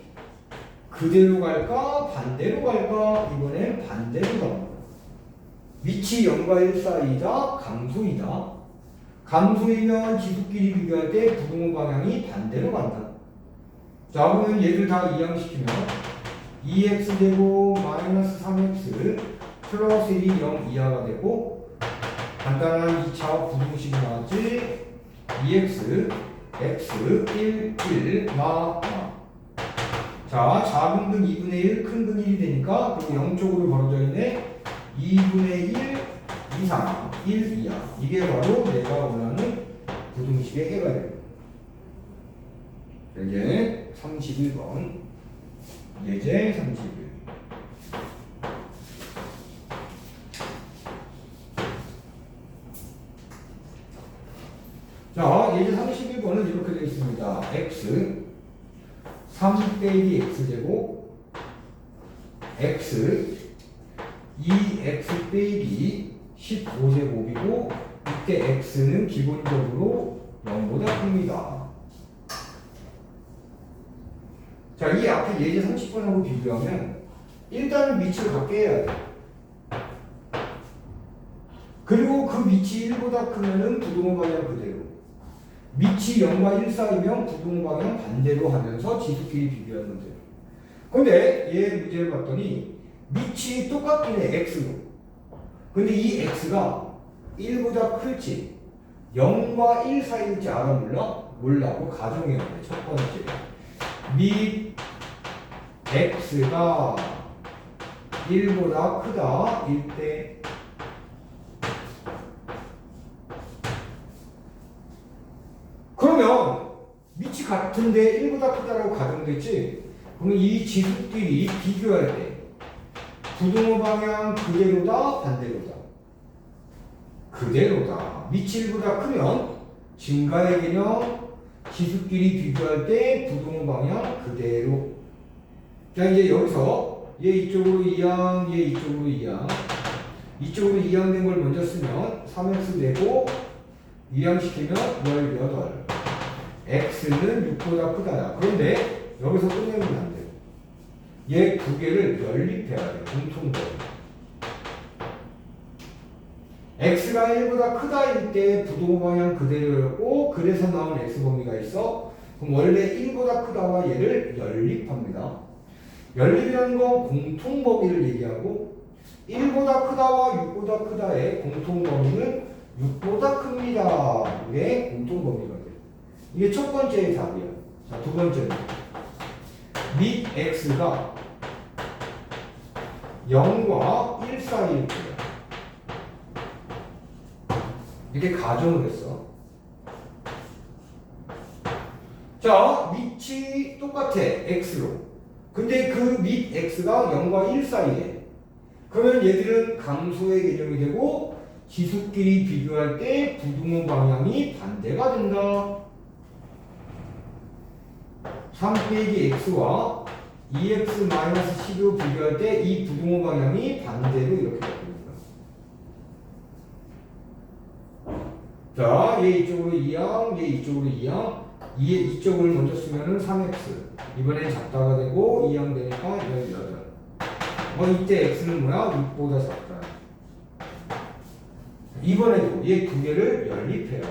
그대로 갈까 반대로 갈까? 이번엔 반대로 갑니다. 밑이 0과 1 사이이자 감수이다. 감수이면 지수끼리 비교할 때 부동호 방향이 반대로 간다. 자, 그러면 얘를 다 이항시키면 2x제곱 마이너스 3x 플러스 1이 0 이하가 되고, 간단한 2차 부등식이 나왔지. 2x x 1 1 마. 자, 작은 근 2분의 1, 큰 근 1이 되니까 그리고 0쪽으로 벌어져 있네. 2분의 1 이상 1 이하. 이게 바로 내가 원하는 부등식의 해가 됩니다. 이제 31번 예제 31. 자, 예제 31번은 이렇게 되어 있습니다. x 3 빼기 x제곱 x 2x 빼기 15제곱이고, 이때 x는 기본적으로 0보다 큽니다. 자, 이 앞에 예제 30번하고 비교하면 일단은 밑을 갖게 해야 돼. 그리고 그 밑이 1보다 크면은 부동호 방향 그대로, 밑이 0과 1 사이면 부동호 방향 반대로 하면서 지수끼리 비교하면 돼요. 근데 얘 문제를 봤더니 밑이 똑같긴 해, x로. 근데 이 x가 1보다 클지 0과 1 사이일지 알아 몰라? 몰라. 그 가정해야 돼. 첫 번째 밑 x가 1보다 크다 일 때 그러면 밑이 같은데 1보다 크다라고 가정됐지? 그러면 이 지수끼리 비교할 때 부동호 방향 그대로다 반대로다? 그대로다. 밑이 1보다 크면 증가의 개념, 지수끼리 비교할 때 부동호 방향 그대로. 자, 이제 여기서 얘 이쪽으로 2항, 얘 이쪽으로 2항. 이쪽으로 2항 된 걸 먼저 쓰면 3x 되고 2항 시키면 18. x는 6보다 크다야. 그런데 여기서 끝내면 안 돼요. 얘 두 개를 연립해야 돼. 공통점. x가 1보다 크다일 때 부동호 방향 그대로였고, 그래서 나온 x범위가 있어. 그럼 원래 1보다 크다와 얘를 연립합니다. 연립이라는 건 공통범위를 얘기하고, 1보다 크다와 6보다 크다의 공통범위는 6보다 큽니다. 이게 공통범위가 돼요. 이게 첫 번째의 답이야. 자, 두 번째는 밑 x가 0과 1 사이일 때야. 이렇게 가정을 했어. 자, 밑이 똑같아, x로. 근데 그 밑 x가 0과 1 사이에. 그러면 얘들은 감소의 개념이 되고, 지수끼리 비교할 때 부동호 방향이 반대가 된다. 3 빼기 x와 2x-12로 비교할 때 이 부동호 방향이 반대로 이렇게 바뀝니다. 자, 얘 이쪽으로 2항, 얘 이쪽으로 2항. 이쪽을 먼저 쓰면은 3x. 이번엔 작다가 되고 2항 되니까 18. 이때 x는 뭐야? 6보다 작다. 이번에도 얘 두 개를 연립해야 돼.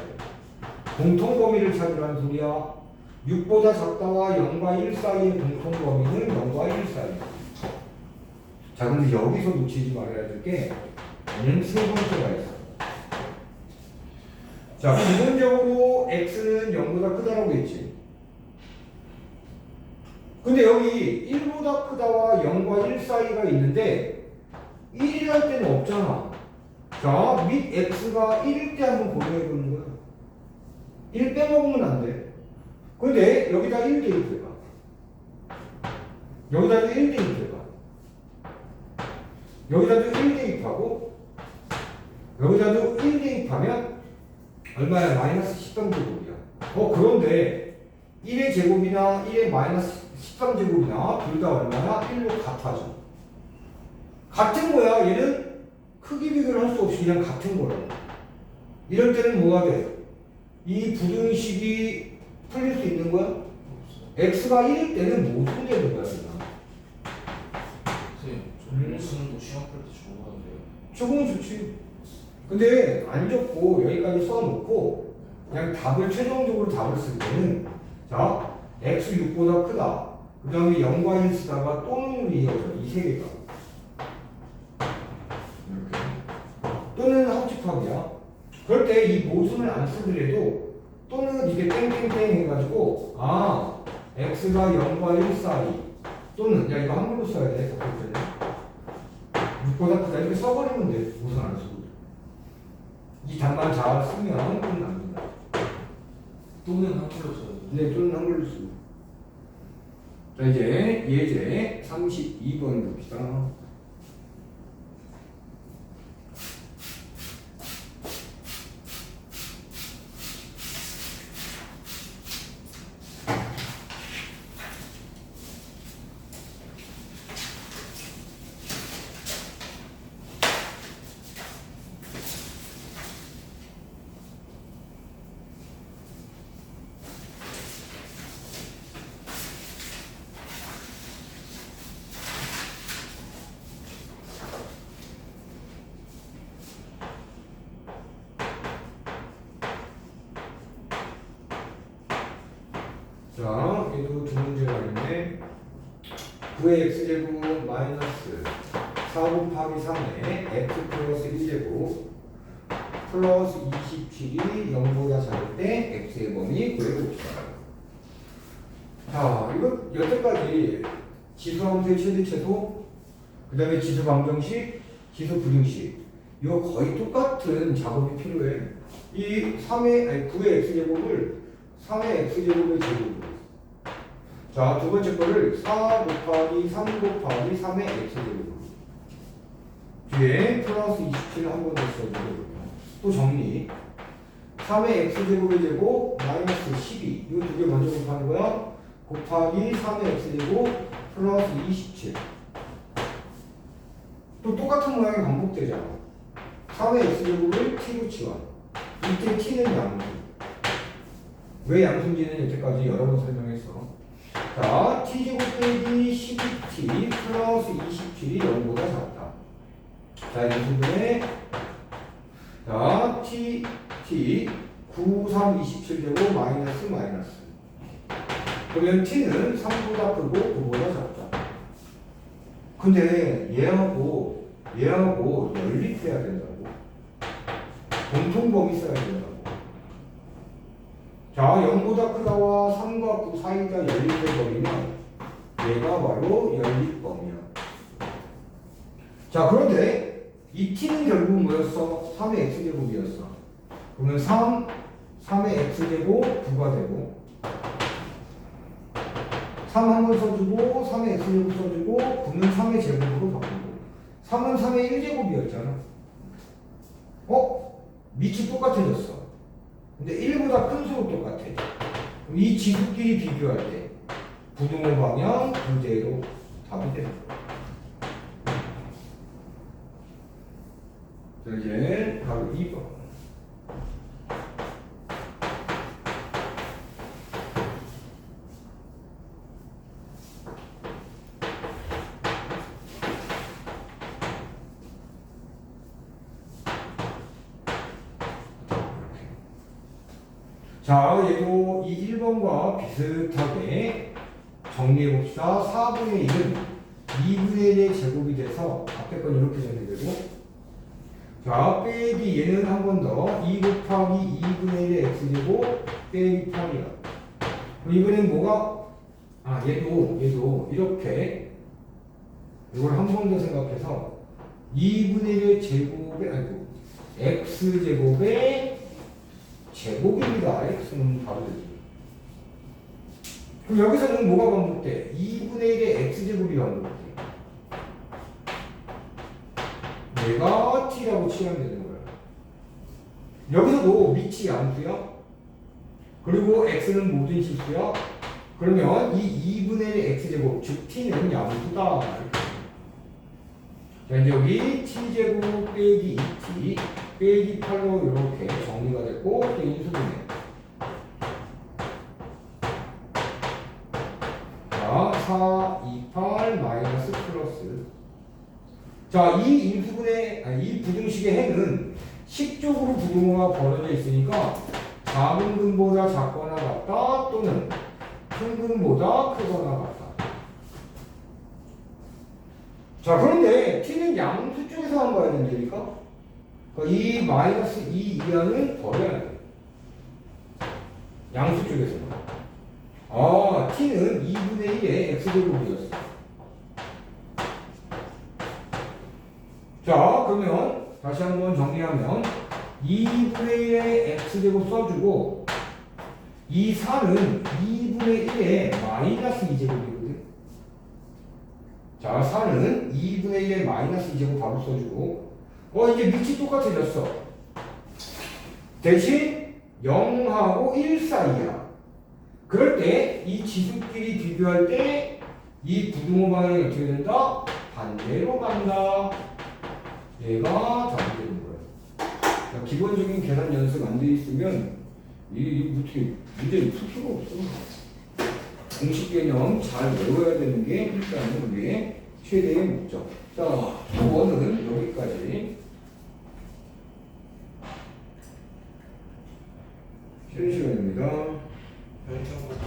공통범위를 찾으라는 소리야. 6보다 작다와 0과 1 사이의 공통범위는 0과 1 사이. 자, 근데 여기서 놓치지 말아야 될 게 얘는 세 번째가 있어. 자, 기본적으로 x는 0보다 크다라고 했지. 근데 여기 1보다 크다와 0과 1 사이가 있는데 1이랄 때는 없잖아. 자, 밑 x가 1일 때 한번 고려해보는 거야. 1 빼먹으면 안 돼. 근데 여기다 1 대입해봐. 여기다도 1 대입해봐. 여기다도 1 대입하고 여기다도 1 대입하면 얼마야? 마이너스 13제곱이야. 그런데 1의 제곱이나 1의 마이너스 13제곱이나 둘 다 얼마야? 1로 같아져. 같은 거야. 얘는 크기 비교를 할 수 없이 그냥 같은 거라고. 이럴 때는 뭐가 돼? 이 부등식이 풀릴 수 있는 거야? 없어. x가 1일 때는 못 풀리는 거야. 그냥. 선생님, 저 무슨도 시험 풀 때 적어야 돼요. 조금은 좋지. 근데 안 적고 여기까지 써놓고 그냥 답을 최종적으로 답을 쓸 때는 자 x 6보다 크다. 그 다음에 0과 1 쓰다가 또는 이어져 이 세 개가 이렇게 또는 합집합이야. 그럴 때 이 모순을 안 쓰더라도 또는 이게 땡땡땡 해가지고 x가 0과 1 사이 또는 야 이거 한글로 써야 돼. 그럴 때는 6보다 크다 이렇게 써버리면 돼. 모순 안 쓰고 이 답만 잘 쓰면 끝납니다. 또는 한글로 써야 돼요. 네, 또는 한글로 쓰고. 자 이제 예제 32번 봅시다. 자, 얘도 두 문제가 있는데 9의 x제곱 마이너스 4 곱하기 3의 x 플러스 1제곱 플러스 27이 0보다 작을 때 x의 범위 구해봅시다. 자, 이거 여태까지 지수함수의 최대 최소, 그 다음에 지수 방정식, 지수 부등식 이거 거의 똑같은 작업이 필요해. 이 9의 x제곱을 3의 x제곱의 제곱으로. 자, 두 번째 거를 4 곱하기 3 곱하기 3의 x제곱으로. 뒤에 플러스 27을 한 번 더 써주고 또 정리. 3의 x제곱의 제곱 마이너스 12 이거 두 개 먼저 곱하는 거야. 곱하기 3의 x제곱 플러스 27. 또 똑같은 모양이 반복되잖아. 3의 x제곱을 t로 치환. 이때 t는 양수. 왜 양수인지는 여태까지 여러 번 설명했어. 자, t제곱 빼기 12t 플러스 27이 0보다 작다. 자, 양수분의 자, t 9, 3, 27제곱 마이너스 마이너스. 그러면 t는 3보다 크고 9보다 작다. 근데 얘하고 연립해야 된다고. 공통범위 써야 된다고. 자, 0보다 크다와 3과 9 사이가 연립해버리면 얘가 바로 연립범위야. 자, 그런데 이 t는 결국 뭐였어? 3의 x제곱이었어. 그러면 3의 x제곱 9가 되고 3 한 번 써주고 3의 x제곱 써주고 9는 3의 제곱으로 바꾸고 3은 3의 1제곱이었잖아. 밑이 똑같아졌어. 근데 1보다 큰 수로 똑같아. 그럼 이 지수끼리 비교할 때 부등호 방향 그대로 답이 되는 거야. 자, 이제 바로 2번. 자, 얘도 이 1번과 비슷하게 정리해봅시다. 4분의 1은 2분의 1의 제곱이 돼서 앞에 건 이렇게 정리되고 자, 빼기 얘는 한 번 더 2 곱하기 2분의 1의 x제곱 빼기 8이야. 그럼 이번엔 뭐가 얘도 이렇게 이걸 한 번 더 생각해서 2분의 1의 제곱에 x제곱의 제곱입니다. x는 바로 되죠. 그럼 여기서는 뭐가 반복돼? 2분의 1의 x제곱이 반복돼. 얘가 t라고 치면 되는 거야. 여기서도 밑이 양수야. 그리고 x는 모든 실수야. 그러면 이 2분의 1 x제곱 즉 t는 양수다. 자 이제 여기 t제곱 빼기 2t 빼기 8로 이렇게 정리가 됐고 또 인수분해. 자 4, 2, 8 마이너스 플러스. 자 이 인수분해 이 부등식의 해는 식적으로 부등호가 벌어져 있으니까 작은 근보다 작거나 같다 또는 큰 근보다 크거나 같다. 자 그런데 t는 양수 쪽에서만 봐야 된다니까. 그러니까 이 마이너스 2 이하는 버려야 돼. 양수 쪽에서만. 아 t는 2분의 1의 x제곱이었어. 자 그러면 다시 한번 정리하면 2분의 1의 x제곱 써주고 이 4는 2분의 1의 마이너스 2제곱이거든. 자 4는 2분의 1의 마이너스 2제곱 바로 써주고 이제 밑이 똑같아졌어. 대신 0하고 1 사이야. 그럴 때 이 지수끼리 비교할 때 이 부등호 방향이 어떻게 된다? 반대로 간다. 얘가 답이 되는 거야. 기본적인 계산 연습 안 돼 있으면 이 어떻게 문제를 풀 필요가 없어. 공식 개념 잘 외워야 되는 게 일단은 우리의 최대의 목적. 자, 원은 여기까지. 쉬는 시간입니다.